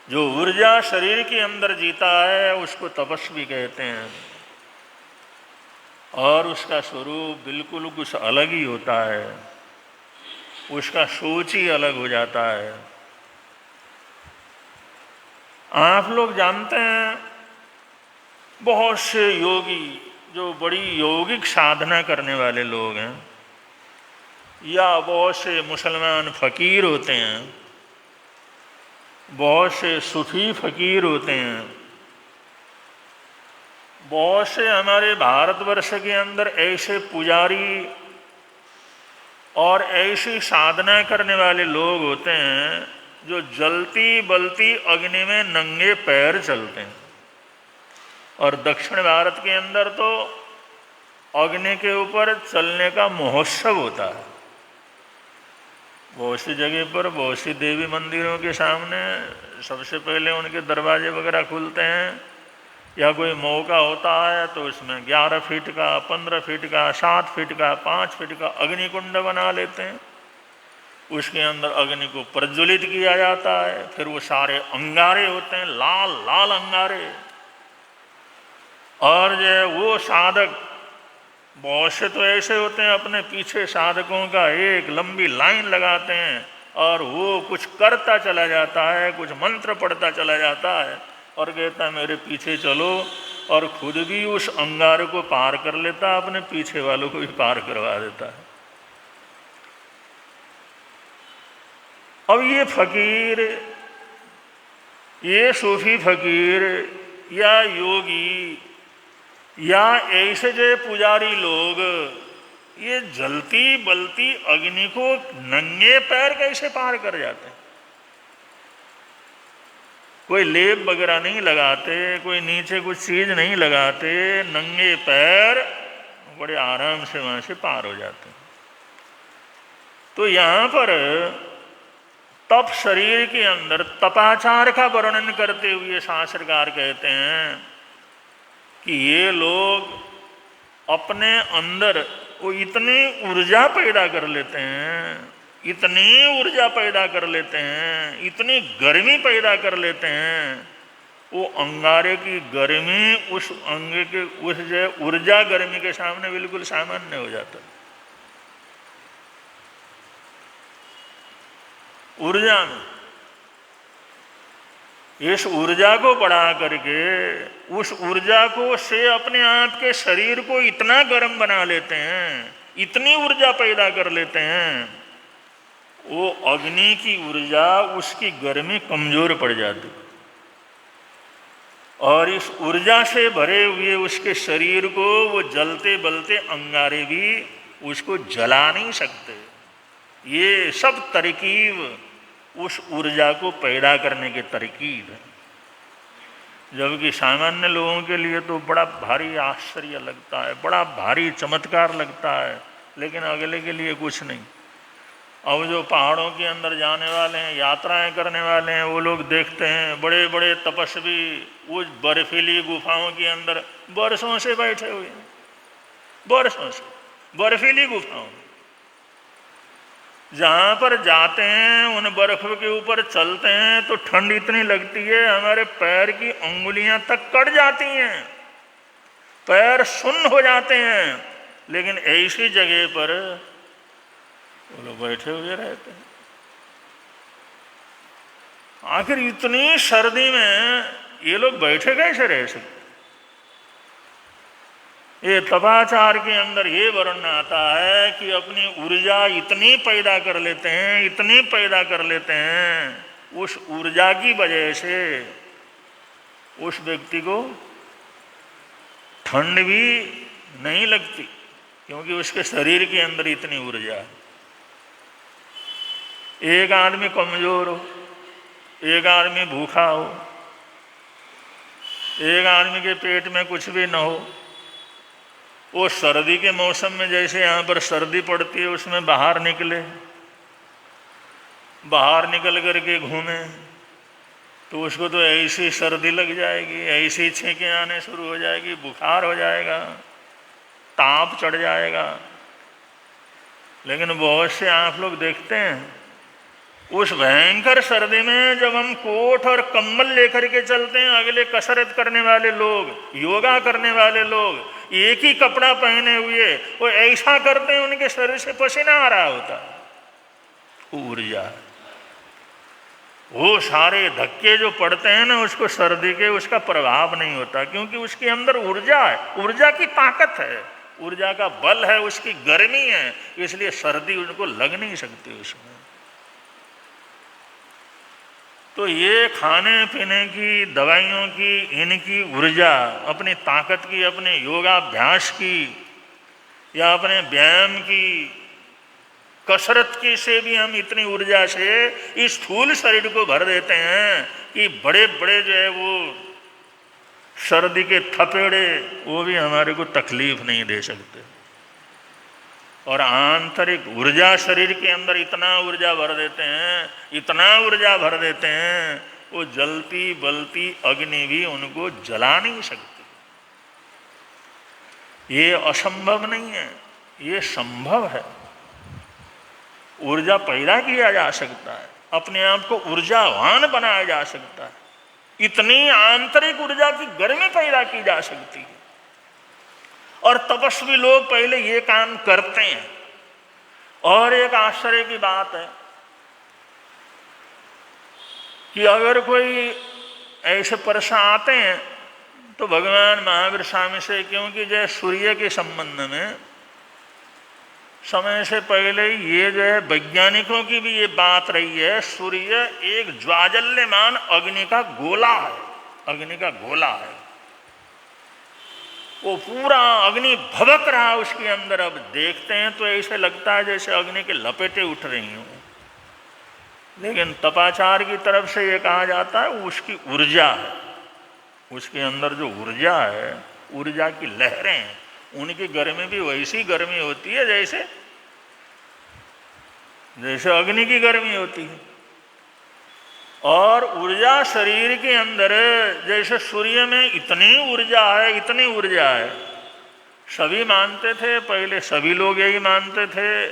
जो ऊर्जा शरीर के अंदर जीता है उसको तपस्वी कहते हैं। और उसका स्वरूप बिल्कुल कुछ अलग ही होता है, उसका सोच ही अलग हो जाता है। आप लोग जानते हैं बहुत से योगी जो बड़ी यौगिक साधना करने वाले लोग हैं, या बहुत से मुसलमान फ़कीर होते हैं, बहुत से सूफी फ़कीर होते हैं, बहुत से हमारे भारतवर्ष के अंदर ऐसे पुजारी और ऐसी साधना करने वाले लोग होते हैं जो जलती बलती अग्नि में नंगे पैर चलते हैं। और दक्षिण भारत के अंदर तो अग्नि के ऊपर चलने का महोत्सव होता है। बहुत सी जगह पर, बहुत सी देवी मंदिरों के सामने सबसे पहले उनके दरवाजे वगैरह खुलते हैं, या कोई मौका होता है तो उसमें 11 फीट का, 15 फीट का, 7 फीट का, 5 फीट का अग्निकुंड बना लेते हैं। उसके अंदर अग्नि को प्रज्वलित किया जाता है, फिर वो सारे अंगारे होते हैं, लाल लाल अंगारे। और जो वो साधक, बहुत से तो ऐसे होते हैं अपने पीछे साधकों का एक लंबी लाइन लगाते हैं, और वो कुछ करता चला जाता है, कुछ मंत्र पढ़ता चला जाता है और कहता है मेरे पीछे चलो, और खुद भी उस अंगारे को पार कर लेता है, अपने पीछे वालों को भी पार करवा देता है। अब ये फकीर, ये सूफी फकीर या योगी या ऐसे जो पुजारी लोग, ये जलती बलती अग्नि को नंगे पैर कैसे पार कर जाते हैं? कोई लेप वगैरह नहीं लगाते, कोई नीचे कुछ चीज नहीं लगाते, नंगे पैर बड़े आराम से वहां से पार हो जाते हैं। तो यहाँ पर तप शरीर के अंदर तपाचार का वर्णन करते हुए शास्त्रकार कहते हैं कि ये लोग अपने अंदर वो इतनी ऊर्जा पैदा कर लेते हैं, इतनी ऊर्जा पैदा कर लेते हैं, इतनी गर्मी पैदा कर लेते हैं, वो अंगारे की गर्मी उस अंग के उस जो ऊर्जा गर्मी के सामने बिल्कुल सामान्य हो जाता है। ऊर्जा में इस ऊर्जा को बढ़ा करके उस ऊर्जा को से अपने आप के शरीर को इतना गर्म बना लेते हैं, इतनी ऊर्जा पैदा कर लेते हैं, वो अग्नि की ऊर्जा, उसकी गर्मी कमजोर पड़ जाती, और इस ऊर्जा से भरे हुए उसके शरीर को वो जलते बलते अंगारे भी उसको जला नहीं सकते। ये सब तरकीब उस ऊर्जा को पैदा करने की तरकीब है। जबकि सामान्य लोगों के लिए तो बड़ा भारी आश्चर्य लगता है, बड़ा भारी चमत्कार लगता है, लेकिन अगले के लिए कुछ नहीं। अब जो पहाड़ों के अंदर जाने वाले हैं, यात्राएं करने वाले हैं, वो लोग देखते हैं बड़े बड़े तपस्वी उस बर्फीली गुफाओं के अंदर बरसों से बैठे हुए हैं, बरसों से बर्फीली गुफाओं में। जहाँ पर जाते हैं उन बर्फ के ऊपर चलते हैं तो ठंड इतनी लगती है हमारे पैर की अंगुलियां तक कट जाती हैं, पैर सुन्न हो जाते हैं। लेकिन ऐसी जगह पर वो लोग बैठे हुए रहते हैं। आखिर इतनी सर्दी में ये लोग बैठे कैसे रह सकते? ये तपाचार के अंदर ये वर्णन आता है कि अपनी ऊर्जा इतनी पैदा कर लेते हैं, इतनी पैदा कर लेते हैं, उस ऊर्जा की वजह से उस व्यक्ति को ठंड भी नहीं लगती, क्योंकि उसके शरीर के अंदर इतनी ऊर्जा है। एक आदमी कमजोर हो, एक आदमी भूखा हो, एक आदमी के पेट में कुछ भी न हो, वो सर्दी के मौसम में जैसे यहाँ पर सर्दी पड़ती है उसमें बाहर निकले, बाहर निकल करके घूमे तो उसको तो ऐसी सर्दी लग जाएगी, ऐसी छींकें आने शुरू हो जाएगी, बुखार हो जाएगा, ताप चढ़ जाएगा। लेकिन बहुत से आप लोग देखते हैं उस भयंकर सर्दी में जब हम कोट और कंबल लेकर के चलते हैं, अगले कसरत करने वाले लोग, योगा करने वाले लोग एक ही कपड़ा पहने हुए वो ऐसा करते हैं उनके शरीर से पसीना आ रहा होता। ऊर्जा, वो सारे धक्के जो पड़ते हैं ना उसको सर्दी के उसका प्रभाव नहीं होता, क्योंकि उसके अंदर ऊर्जा है, ऊर्जा की ताकत है, ऊर्जा का बल है, उसकी गर्मी है, इसलिए सर्दी उनको लग नहीं सकती उसमें। तो ये खाने पीने की, दवाइयों की, इनकी ऊर्जा अपनी ताकत की, अपने योगाभ्यास की या अपने व्यायाम की, कसरत की से भी हम इतनी ऊर्जा से इस स्थूल शरीर को भर देते हैं कि बड़े बड़े जो है वो सर्दी के थपेड़े वो भी हमारे को तकलीफ नहीं दे सकते। और आंतरिक ऊर्जा शरीर के अंदर इतना ऊर्जा भर देते हैं, इतना ऊर्जा भर देते हैं, वो जलती बलती अग्नि भी उनको जला नहीं सकती। ये असंभव नहीं है, ये संभव है। ऊर्जा पैदा किया जा सकता है, अपने आप को ऊर्जावान बनाया जा सकता है, इतनी आंतरिक ऊर्जा की गर्मी पैदा की जा सकती है। और तपस्वी लोग पहले ये काम करते हैं। और एक आश्चर्य की बात है कि अगर कोई ऐसे प्रश्न आते हैं तो भगवान महावीर स्वामी से, क्योंकि जो सूर्य के संबंध में समय से पहले ये जो है वैज्ञानिकों की भी ये बात रही है, सूर्य एक ज्वाजल्यमान अग्नि का गोला है, अग्नि का गोला है, वो पूरा अग्नि भभक रहा है उसके अंदर। अब देखते हैं तो ऐसे लगता है जैसे अग्नि के लपेटे उठ रही हों, लेकिन तपाचार की तरफ से ये कहा जाता है उसकी ऊर्जा है, उसके अंदर जो ऊर्जा है, ऊर्जा की लहरें हैं, उनकी गर्मी भी वैसी गर्मी होती है जैसे जैसे अग्नि की गर्मी होती है। और ऊर्जा शरीर के अंदर जैसे सूर्य में इतनी ऊर्जा है, इतनी ऊर्जा है, सभी मानते थे, पहले सभी लोग यही मानते थे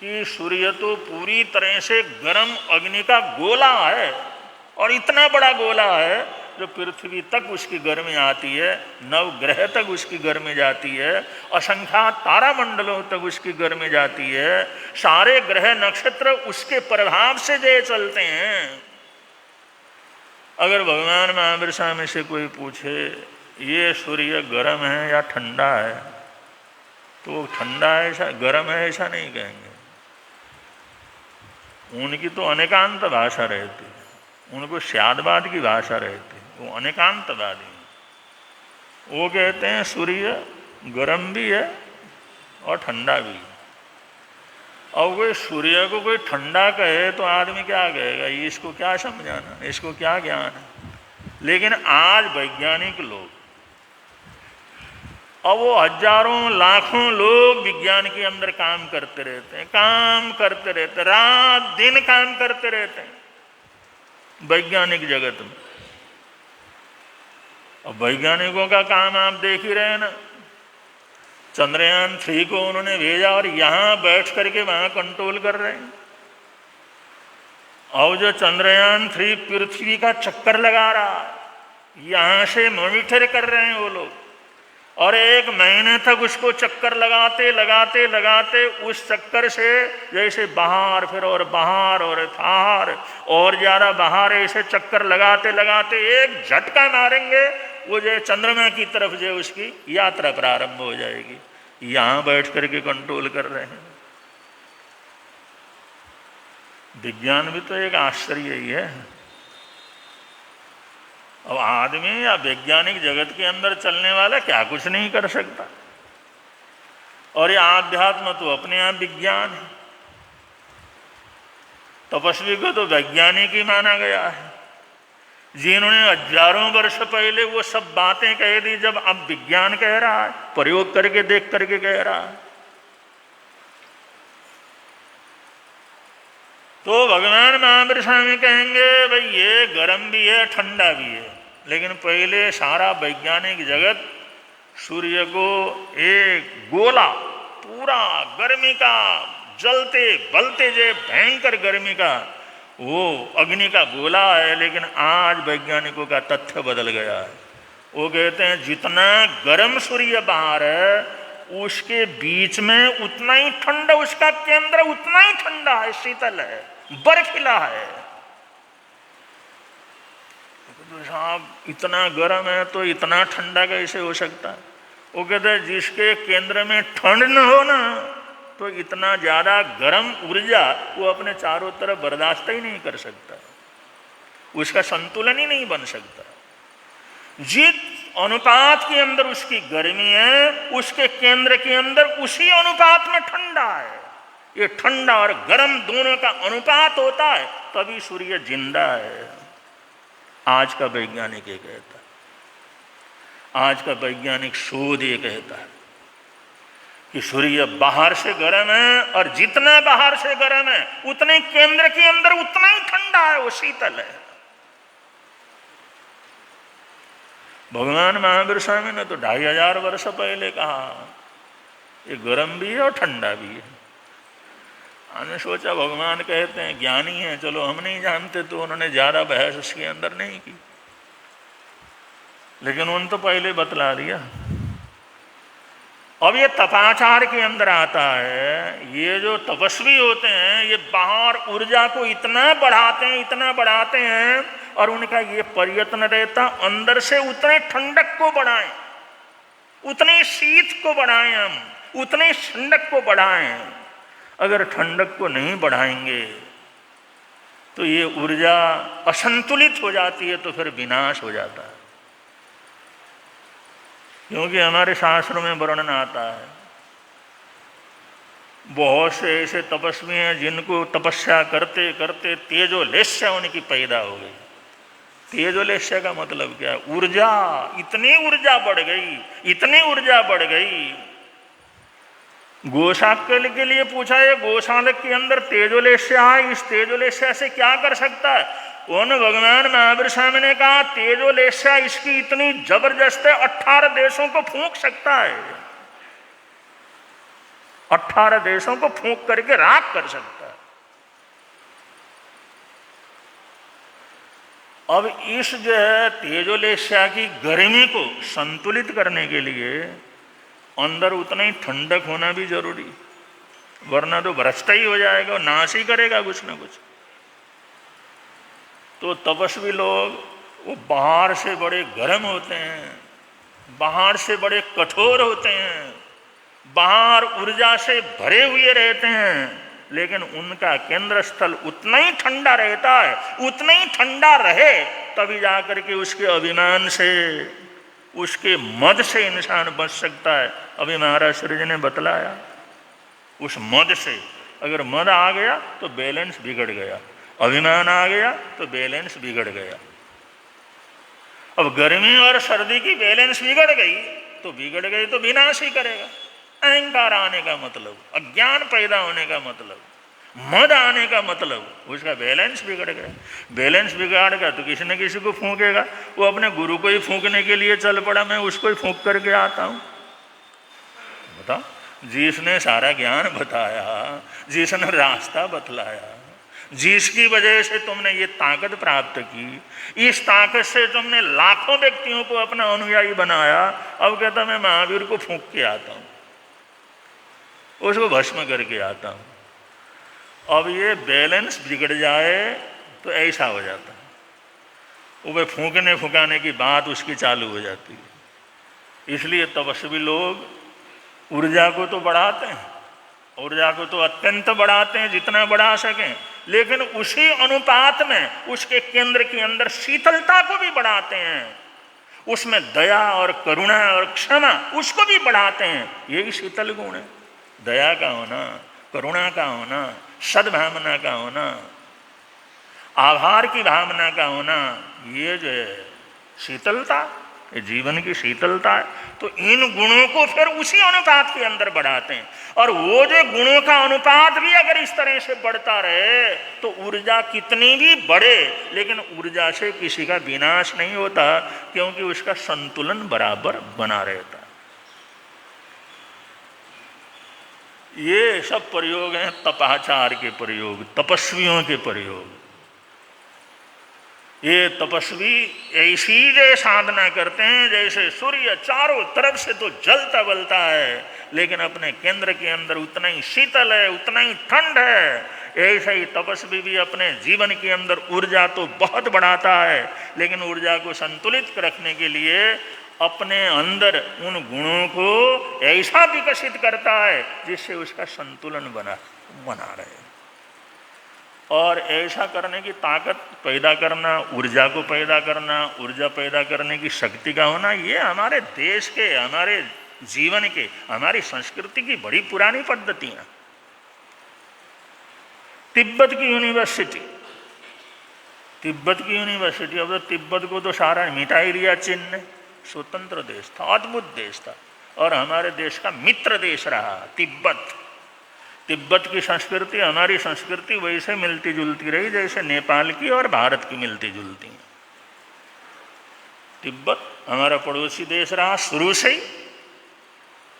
कि सूर्य तो पूरी तरह से गर्म अग्नि का गोला है, और इतना बड़ा गोला है जो पृथ्वी तक उसकी गर्मी आती है, नवग्रह तक उसकी गर्मी जाती है, असंख्यात तारामंडलों तक उसकी गर्मी जाती है, सारे ग्रह नक्षत्र उसके प्रभाव से जो चलते हैं। अगर भगवान महावीर स्वामी से कोई पूछे ये सूर्य गर्म है या ठंडा है, तो वो ठंडा है ऐसा, गर्म है ऐसा नहीं कहेंगे। उनकी तो अनेकांत भाषा रहती है, उनको स्यादवाद की भाषा रहती है, वो अनेकांतवादी। वो कहते हैं सूर्य गर्म भी है और ठंडा भी है। और कोई सूर्य को कोई ठंडा कहे तो आदमी क्या कहेगा, इसको क्या समझाना, इसको क्या ज्ञान है। लेकिन आज वैज्ञानिक लोग, और वो हजारों लाखों लोग विज्ञान के अंदर काम करते रहते हैं, काम करते रहते, रात दिन काम करते रहते हैं वैज्ञानिक जगत में। अब वैज्ञानिकों का काम आप देख ही रहे ना, चंद्रयान 3 को उन्होंने भेजा और यहाँ बैठ करके वहाँ कंट्रोल कर रहे हैं। और जो चंद्रयान 3 पृथ्वी का चक्कर लगा रहा है, यहाँ से मॉनिटर कर रहे हैं वो लोग, और 1 महीने तक उसको चक्कर लगाते लगाते लगाते उस चक्कर से जैसे बाहर फिर और बाहर और बाहर और ज़्यादा बाहर, ऐसे चक्कर लगाते लगाते एक झटका मारेंगे, वो जो चंद्रमा की तरफ जो उसकी यात्रा प्रारंभ हो जाएगी। यहाँ बैठ करके कंट्रोल कर रहे हैं। विज्ञान भी तो एक आश्चर्य ही है। अब आदमी या वैज्ञानिक जगत के अंदर चलने वाला क्या कुछ नहीं कर सकता, और ये आध्यात्म तो अपने आप विज्ञान है। तपस्वी को तो वैज्ञानिक ही माना गया है, जिन्होंने हजारों वर्ष पहले वो सब बातें कह दी, जब अब विज्ञान कह रहा है, प्रयोग करके देख करके कह रहा है। तो भगवान महावीर स्वामी कहेंगे भाई ये गर्म भी है ठंडा भी है, लेकिन पहले सारा वैज्ञानिक जगत सूर्य को एक गोला पूरा गर्मी का जलते बलते जे भयंकर गर्मी का वो अग्नि का गोला है, लेकिन आज वैज्ञानिकों का तथ्य बदल गया है। वो कहते हैं जितना गर्म सूर्य बाहर है उसके बीच में उतना ही ठंडा, उसका केंद्र उतना ही ठंडा है, शीतल है, बर्फीला है। तो साहब इतना गर्म है तो इतना ठंडा कैसे हो सकता है? वो कहते हैं जिसके केंद्र में ठंड न हो ना तो इतना ज्यादा गर्म ऊर्जा वो अपने चारों तरफ बर्दाश्त ही नहीं कर सकता, उसका संतुलन ही नहीं बन सकता। जिस अनुपात के अंदर उसकी गर्मी है उसके केंद्र के अंदर उसी अनुपात में ठंडा है। ये ठंडा और गर्म दोनों का अनुपात होता है तभी सूर्य जिंदा है। आज का वैज्ञानिक ये कहता है, आज का वैज्ञानिक शोध ये कहता है कि सूर्य बाहर से गर्म है, और जितना बाहर से गर्म है उतने केंद्र के अंदर उतना ही ठंडा है, वो शीतल है। भगवान महावीर स्वामी ने तो 2500 वर्ष पहले कहा ये गर्म भी है और ठंडा भी है। हमने सोचा भगवान कहते हैं ज्ञानी है, चलो हम नहीं जानते, तो उन्होंने ज्यादा बहस उसके अंदर नहीं की, लेकिन उन तो पहले बतला दिया। अब ये तपाचार के अंदर आता है, ये जो तपस्वी होते हैं ये बाहर ऊर्जा को इतना बढ़ाते हैं, इतना बढ़ाते हैं, और उनका ये प्रयत्न रहता अंदर से उतने ठंडक को बढ़ाएं, उतने शीत को बढ़ाएं, हम उतने ठंडक को बढ़ाएं। अगर ठंडक को नहीं बढ़ाएंगे तो ये ऊर्जा असंतुलित हो जाती है, तो फिर विनाश हो जाता है। क्योंकि हमारे शास्त्रों में वर्णन आता है बहुत से ऐसे तपस्वी हैं जिनको तपस्या करते करते तेजोलेस्या उनकी पैदा हो गई। तेजोलेस्या का मतलब क्या है? ऊर्जा, इतनी ऊर्जा बढ़ गई, इतनी ऊर्जा बढ़ गई। गौशाला के लिए पूछा है, गौशाला के अंदर तेजोलेस्या है, इस तेजोलेस्या से क्या कर सकता है? उन भगवान महावीर स्वामी ने कहा तेजोलेस्या इसकी इतनी जबरदस्त है 18 देशों को फूंक सकता है, 18 देशों को फूंक करके राख कर सकता है। अब इस जो है तेजोलेस्या की गर्मी को संतुलित करने के लिए अंदर उतना ही ठंडक होना भी जरूरी, वरना तो भ्रष्ट ही हो जाएगा, नाश ही करेगा कुछ ना कुछ। तो तपस्वी लोग वो बाहर से बड़े गर्म होते हैं, बाहर से बड़े कठोर होते हैं, बाहर ऊर्जा से भरे हुए रहते हैं, लेकिन उनका केंद्र स्थल उतना ही ठंडा रहता है, उतना ही ठंडा रहे तभी जाकर के उसके अभिमान से, उसके मद से इंसान बच सकता है। अभी महाराज श्री जी ने बतलाया, उस मद से अगर मद आ गया तो बैलेंस बिगड़ गया, अभिमान आ गया तो बैलेंस बिगड़ गया। अब गर्मी और सर्दी की बैलेंस बिगड़ गई तो विनाश ही करेगा। अहंकार आने का मतलब, अज्ञान पैदा होने का मतलब, मद आने का मतलब उसका बैलेंस बिगड़ गया। बैलेंस बिगाड़ गया तो किसी न किसी को फूंकेगा। वो अपने गुरु को ही फूंकने के लिए चल पड़ा, मैं उसको ही फूंक करके आता हूँ। बताओ, जिसने सारा ज्ञान बताया, जिसने रास्ता बतलाया, जिसकी वजह से तुमने ये ताकत प्राप्त की, इस ताकत से तुमने लाखों व्यक्तियों को अपना अनुयायी बनाया। अब कहता मैं महावीर को फूंक के आता हूँ, उसको भस्म करके आता हूँ। अब ये बैलेंस बिगड़ जाए तो ऐसा हो जाता है, वो फूंकने फुकाने की बात उसकी चालू हो जाती है। इसलिए तपस्वी लोग ऊर्जा को तो बढ़ाते हैं, ऊर्जा को तो अत्यंत बढ़ाते हैं जितना बढ़ा सकें, लेकिन उसी अनुपात में उसके केंद्र के अंदर शीतलता को भी बढ़ाते हैं, उसमें दया और करुणा और क्षमा उसको भी बढ़ाते हैं। यही शीतल गुण है, दया का होना, करुणा का होना, सद्भावना का होना, आभार की भावना का होना, ये जो है शीतलता, ये जीवन की शीतलता है। तो इन गुणों को फिर उसी अनुपात के अंदर बढ़ाते हैं, और वो जो गुणों का अनुपात भी अगर इस तरह से बढ़ता रहे तो ऊर्जा कितनी भी बढ़े, लेकिन ऊर्जा से किसी का विनाश नहीं होता, क्योंकि उसका संतुलन बराबर बना रहता है। ये सब प्रयोग हैं तपाचार के प्रयोग, तपस्वियों के प्रयोग। ये तपस्वी ऐसी जो साधना करते हैं जैसे सूर्य चारों तरफ से तो जलता बलता है, लेकिन अपने केंद्र के अंदर उतना ही शीतल है, उतना ही ठंड है। ऐसा ही तपस्वी भी अपने जीवन के अंदर ऊर्जा तो बहुत बढ़ाता है, लेकिन ऊर्जा को संतुलित रखने के लिए अपने अंदर उन गुणों को ऐसा विकसित करता है जिससे उसका संतुलन बना रहे। और ऐसा करने की ताकत पैदा करना, ऊर्जा को पैदा करना, ऊर्जा पैदा करने की शक्ति का होना, ये हमारे देश के, हमारे जीवन के, हमारी संस्कृति की बड़ी पुरानी पद्धतियाँ। तिब्बत की यूनिवर्सिटी, अब तो तिब्बत को तो सारा मिटा ही लिया चीन ने। स्वतंत्र देश था, अद्भुत देश था, और हमारे देश का मित्र देश रहा तिब्बत। तिब्बत की संस्कृति हमारी संस्कृति वैसे मिलती जुलती रही जैसे नेपाल की और भारत की मिलती जुलती है। तिब्बत हमारा पड़ोसी देश रहा शुरू से ही,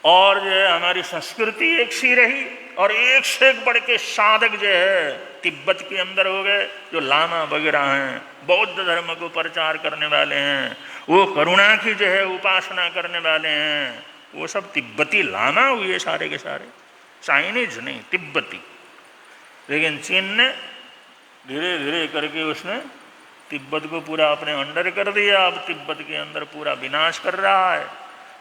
और जो है हमारी संस्कृति एक सी रही, और एक से एक बढ़ के साधक जो है तिब्बत के अंदर हो गए, जो लामा वगैरह हैं, बौद्ध धर्म को प्रचार करने वाले हैं, वो करुणा की जो है उपासना करने वाले हैं, वो सब तिब्बती लामा हुए सारे के सारे, चाइनीज नहीं, तिब्बती। लेकिन चीन ने धीरे धीरे करके उसने तिब्बत को पूरा अपने अंडर कर दिया। अब तिब्बत के अंदर पूरा विनाश कर रहा है,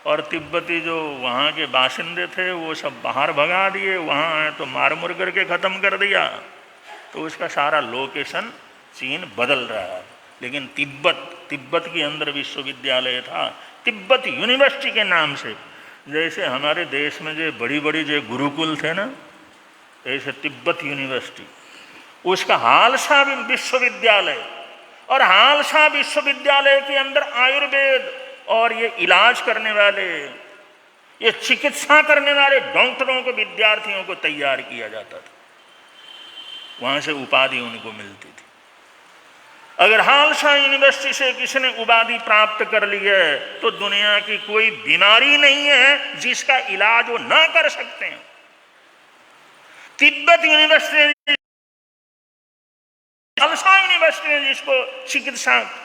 और तिब्बती जो वहाँ के बाशिंदे थे वो सब बाहर भगा दिए, वहाँ आए तो मार मुर करके ख़त्म कर दिया। तो उसका सारा लोकेशन चीन बदल रहा है। लेकिन तिब्बत के अंदर विश्वविद्यालय था, तिब्बत यूनिवर्सिटी के नाम से। जैसे हमारे देश में जो बड़ी बड़ी जो गुरुकुल थे ना, ऐसे तिब्बत यूनिवर्सिटी, उसका हालसा विश्वविद्यालय, और हालसा विश्वविद्यालय के अंदर आयुर्वेद और ये इलाज करने वाले, ये चिकित्सा करने वाले डॉक्टरों को, विद्यार्थियों को तैयार किया जाता था। वहाँ से उपाधि उनको मिलती थी। अगर हालसा यूनिवर्सिटी से किसी ने उपाधि प्राप्त कर ली है तो दुनिया की कोई बीमारी नहीं है जिसका इलाज वो ना कर सकते हैं। तिब्बत यूनिवर्सिटी, हालसा यूनिवर्सिटी ने जिसको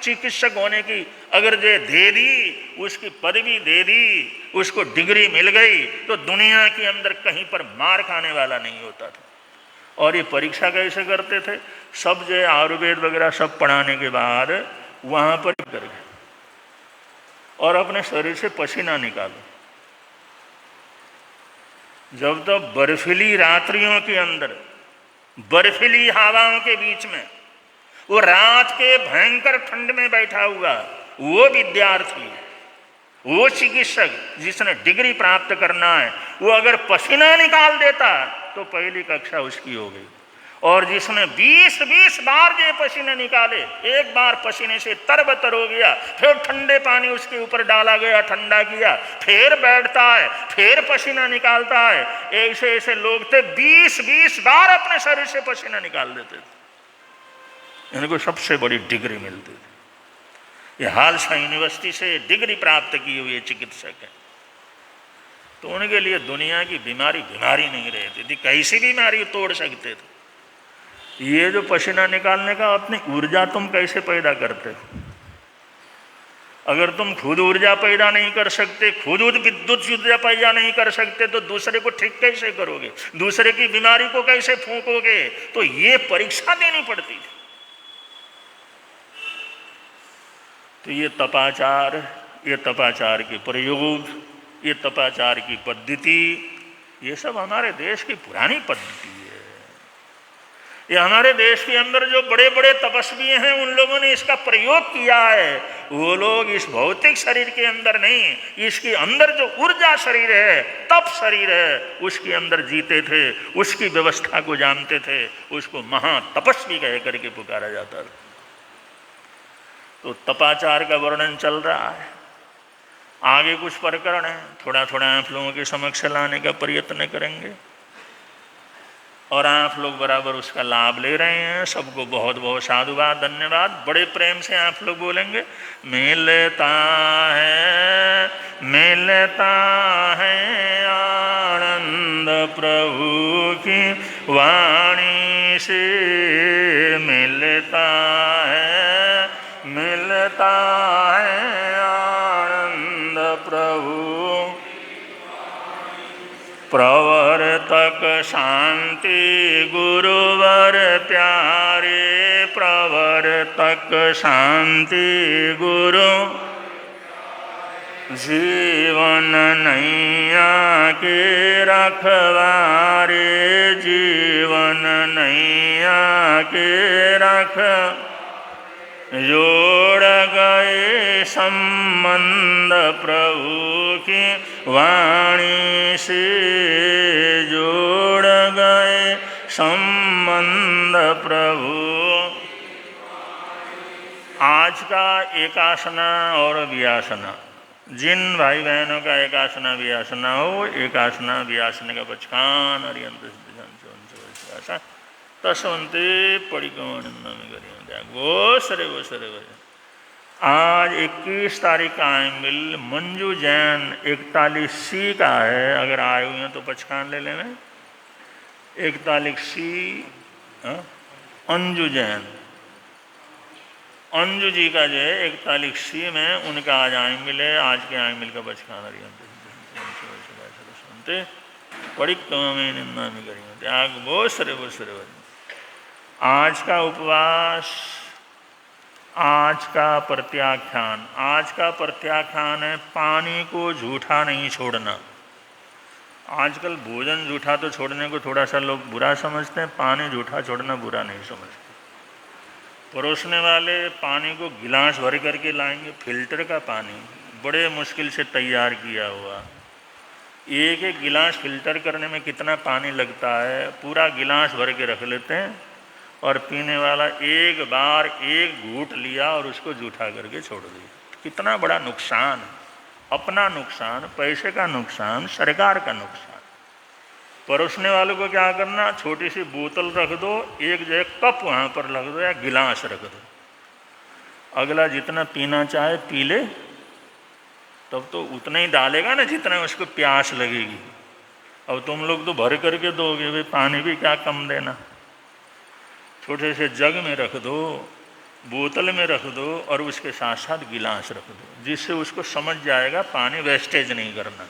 चिकित्सक होने की अगर जो दे दी, उसकी पदवी दे दी, उसको डिग्री मिल गई, तो दुनिया के अंदर कहीं पर मार खाने वाला नहीं होता था। और ये परीक्षा कैसे करते थे? सब जो आयुर्वेद वगैरह सब पढ़ाने के बाद वहाँ पर कर गए और अपने शरीर से पसीना निकालो। जब तक बर्फीली रात्रियों के अंदर, बर्फीली हवाओं के बीच में, वो रात के भयंकर ठंड में बैठा हुआ वो विद्यार्थी, वो चिकित्सक जिसने डिग्री प्राप्त करना है, वो अगर पसीना निकाल देता तो पहली कक्षा उसकी हो गई। और जिसने 20-20 बार जो पसीने निकाले, एक बार पसीने से तरबतर हो गया, फिर ठंडे पानी उसके ऊपर डाला गया, ठंडा किया, फिर बैठता है, फिर पसीना निकालता है। ऐसे ऐसे लोग थे 20-20 बार अपने शरीर से पसीना निकाल देते थे। इनको सबसे बड़ी डिग्री मिलती थी। ये हालसा यूनिवर्सिटी से डिग्री प्राप्त किए हुए चिकित्सक हैं। तो उनके लिए दुनिया की बीमारी नहीं रहती थी, कैसी बीमारी तोड़ सकते थे। ये जो पसीना निकालने का अपनी ऊर्जा तुम कैसे पैदा करते हो? अगर तुम खुद ऊर्जा पैदा नहीं कर सकते, खुद विद्युत ऊर्जा पैदा नहीं कर सकते, तो दूसरे को ठीक कैसे करोगे? दूसरे की बीमारी को कैसे फूंकोगे? तो ये परीक्षा देनी पड़ती थी। तो ये तपाचार के प्रयोग, ये तपाचार की पद्धति, ये सब हमारे देश की पुरानी पद्धति है। ये हमारे देश के अंदर जो बड़े बड़े तपस्वी हैं, उन लोगों ने इसका प्रयोग किया है। वो लोग इस भौतिक शरीर के अंदर नहीं, इसके अंदर जो ऊर्जा शरीर है, तप शरीर है, उसके अंदर जीते थे, उसकी व्यवस्था को जानते थे, उसको महातपस्वी कह करके पुकारा जाता था। तो तपाचार का वर्णन चल रहा है, आगे कुछ प्रकरण है, थोड़ा थोड़ा आप लोगों के समक्ष लाने का प्रयत्न करेंगे और आप लोग बराबर उसका लाभ ले रहे हैं। सबको बहुत बहुत साधुवाद, धन्यवाद। बड़े प्रेम से आप लोग बोलेंगे, मिलता है आनंद प्रभु की वाणी से, मिलता है आनंद प्रभु, प्रवर्तक शांति गुरुवर प्यारे, प्रवर्तक शांति गुरु, जीवन नैया के रखवारे, जीवन नैया के रख, जोड़ गए संबंध प्रभु की वाणी से, जोड़ गए संबंध प्रभु। आज का एकासना और व्यासना, जिन भाई बहनों का एकासना व्यासना हो, एकासना व्यासना का बचकान अरियंत तस्वंते परिगणना में करिए वो सरे। आज 21 तारीख का आयमिल मंजू जैन 41C का है। अगर आए हुए हैं तो पचकान ले लेना। 41C अंजू जैन, अंजू जी का जो है 41C में उनका आज आयमिल है। आज के आयमिल का बचकान बड़ी कम निंदा में करिए आग वो सरे। आज का उपवास, आज का प्रत्याख्यान, आज का प्रत्याख्यान है पानी को झूठा नहीं छोड़ना। आजकल भोजन झूठा तो छोड़ने को थोड़ा सा लोग बुरा समझते हैं, पानी झूठा छोड़ना बुरा नहीं समझते। परोसने वाले पानी को गिलास भर करके लाएंगे, फिल्टर का पानी बड़े मुश्किल से तैयार किया हुआ। एक एक गिलास फिल्टर करने में कितना पानी लगता है, पूरा गिलास भर के रख लेते हैं और पीने वाला एक बार एक घूंट लिया और उसको जूठा करके छोड़ दिया। कितना बड़ा नुकसान, अपना नुकसान, पैसे का नुकसान, सरकार का नुकसान। परोसने वालों को क्या करना, छोटी सी बोतल रख दो, एक जगह कप वहाँ पर रख दो या गिलास रख दो, अगला जितना पीना चाहे पी ले, तब तो उतना ही डालेगा ना जितना उसको प्यास लगेगी। अब तुम लोग तो भर करके दोगे, भाई पानी भी क्या कम देना। छोटे से जग में रख दो, बोतल में रख दो और उसके साथ साथ गिलास रख दो, जिससे उसको समझ जाएगा पानी वेस्टेज नहीं करना।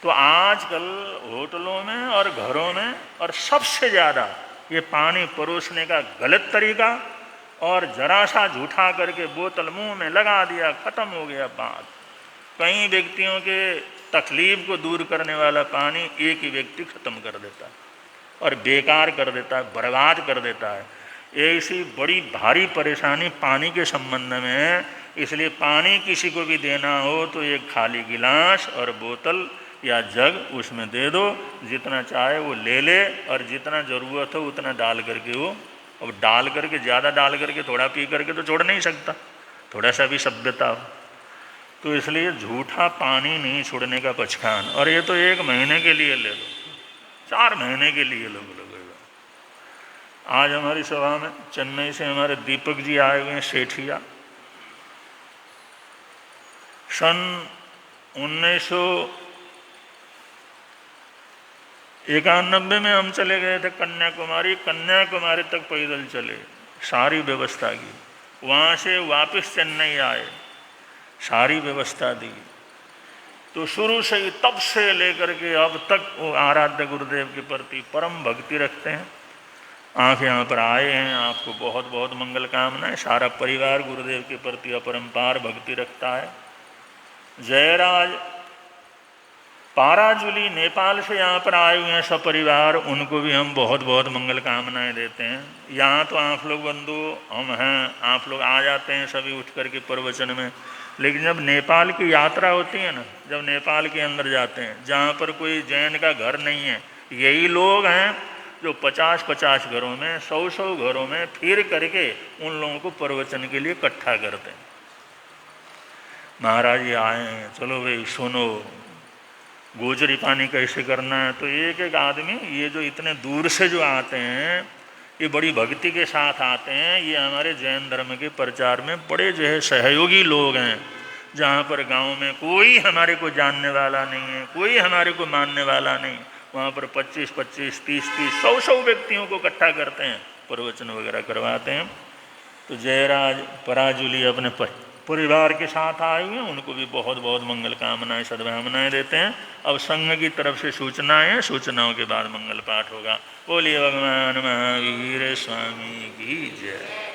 तो आजकल होटलों में और घरों में और सबसे ज़्यादा ये पानी परोसने का गलत तरीका, और जरा सा झूठा करके बोतल मुंह में लगा दिया, ख़त्म हो गया बात। कई व्यक्तियों के तकलीफ को दूर करने वाला पानी एक ही व्यक्ति ख़त्म कर देता है और बेकार कर देता है, बर्बाद कर देता है। ऐसी बड़ी भारी परेशानी पानी के संबंध में है। इसलिए पानी किसी को भी देना हो तो एक खाली गिलास और बोतल या जग उसमें दे दो, जितना चाहे वो ले ले और जितना ज़रूरत हो उतना डाल करके वो, अब डाल करके ज़्यादा डाल करके थोड़ा पी करके तो छोड़ नहीं सकता, थोड़ा सा भी सभ्यता हो। तो इसलिए झूठा पानी नहीं छोड़ने का पचखान। और ये तो 1 महीने के लिए ले लो, 4 महीने के लिए लोग लगेगा। आज हमारी सभा में चेन्नई से हमारे दीपक जी आए हुए हैं, सेठिया। सन 91 में हम चले गए थे कन्याकुमारी, कन्याकुमारी तक पैदल चले, सारी व्यवस्था की। वहाँ से वापस चेन्नई आए, सारी व्यवस्था दी। तो शुरू से ही, तब से लेकर के अब तक वो आराध्य गुरुदेव के प्रति परम भक्ति रखते हैं। आप यहाँ पर आए हैं, आपको बहुत बहुत मंगल कामनाएं। सारा परिवार गुरुदेव के प्रति अपरंपार भक्ति रखता है। जयराज पाराजुली नेपाल से यहाँ पर आए हुए हैं सपरिवार, उनको भी हम बहुत बहुत मंगल कामनाएं देते हैं। यहाँ तो आप लोग बंधु हम हैं, आप लोग आ जाते हैं सभी उठ करके प्रवचन में, लेकिन जब नेपाल की यात्रा होती है ना, जब नेपाल के अंदर जाते हैं जहाँ पर कोई जैन का घर नहीं है, यही लोग हैं जो 50-50 घरों में, 100-100 घरों में फिर करके उन लोगों को प्रवचन के लिए इकट्ठा करते हैं। महाराज ये आए हैं, चलो भाई सुनो, गोजरी पानी कैसे करना है। तो एक एक आदमी, ये जो इतने दूर से जो आते हैं, ये बड़ी भक्ति के साथ आते हैं। ये हमारे जैन धर्म के प्रचार में बड़े जो है सहयोगी लोग हैं। जहाँ पर गांव में कोई हमारे को जानने वाला नहीं है, कोई हमारे को मानने वाला नहीं, वहाँ पर 25-25, 30-30, 100-100 व्यक्तियों को इकट्ठा करते हैं, प्रवचन वगैरह करवाते हैं। तो जयराज पराजुली अपने परिवार के साथ आए हुए हैं, उनको भी बहुत बहुत मंगल कामनाएं, सद्भावनाएं देते हैं। अब संघ की तरफ से सूचनाएं, सूचनाओं के बाद मंगल पाठ होगा। बोलिए भगवान महावीर स्वामी की जय।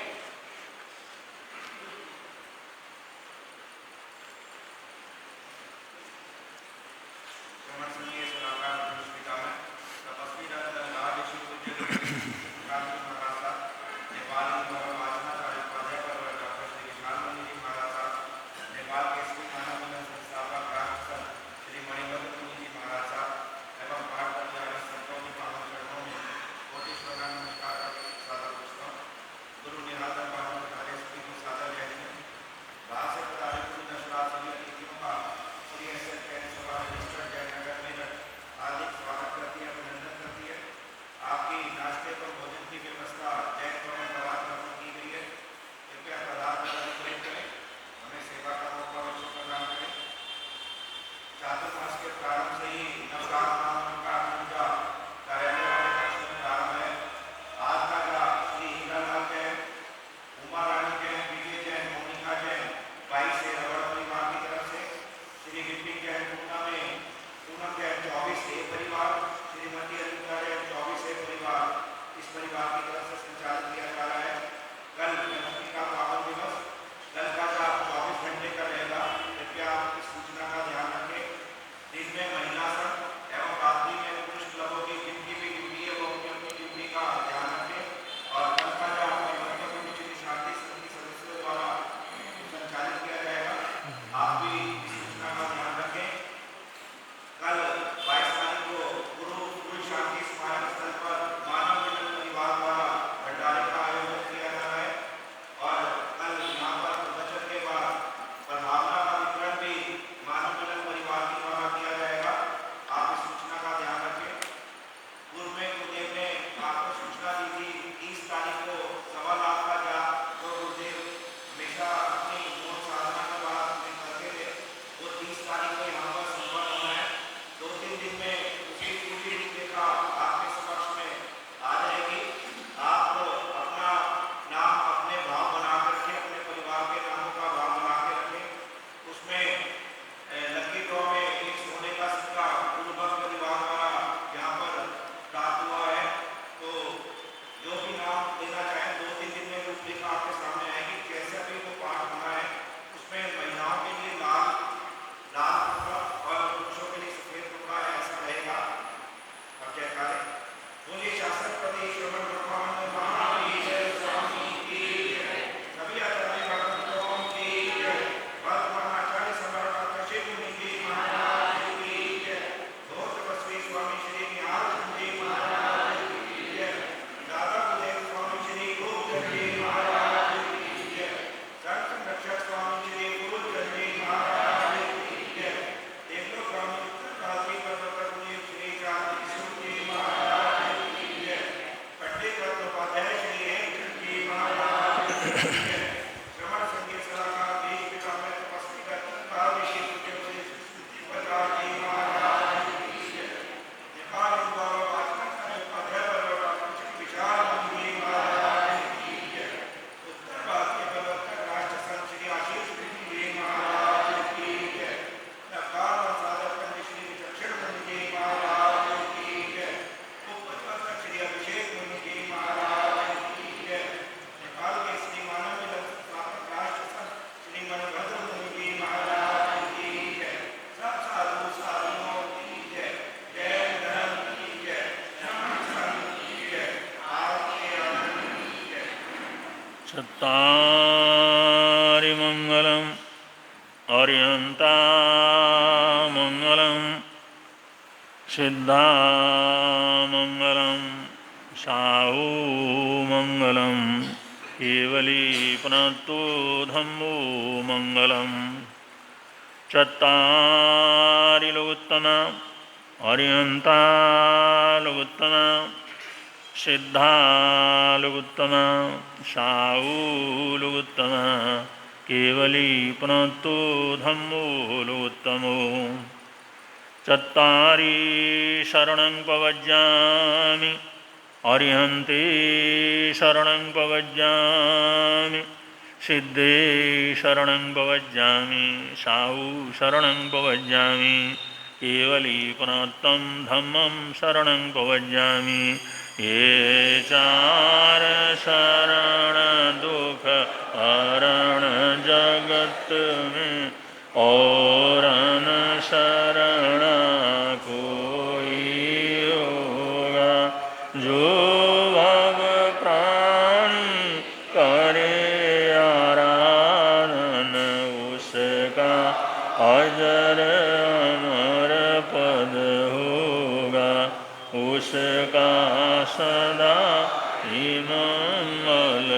चत्तारि मङ्गलम् अर्यन्तामङ्गलं सिद्धामङ्गलं साहुमङ्गलं केवली पुनत्तो धम्मो मङ्गलं चत्तारि लोकोत्तमा अर्यन्तालोकोत्तमा सिद्धालोकोत्तमा साहुलोकोत्तमा केवली पुनत्तो धम्मो लोकोत्तमो चत्तारि शरणं प्रवज्यामि अर्हन्ति शरणं प्रवज्यामि सिद्धे शरणं प्रवज्यामि साहु शरणं प्रवज्यामि केवली पुनत्तं धम्मं शरणं प्रवज्यामि ये चार शरण दुख हरण जगत में और न शरण कोई होगा जो भव प्राणी करे आराधन उसका अजर अमर पद होगा उसका सदा ही मंगल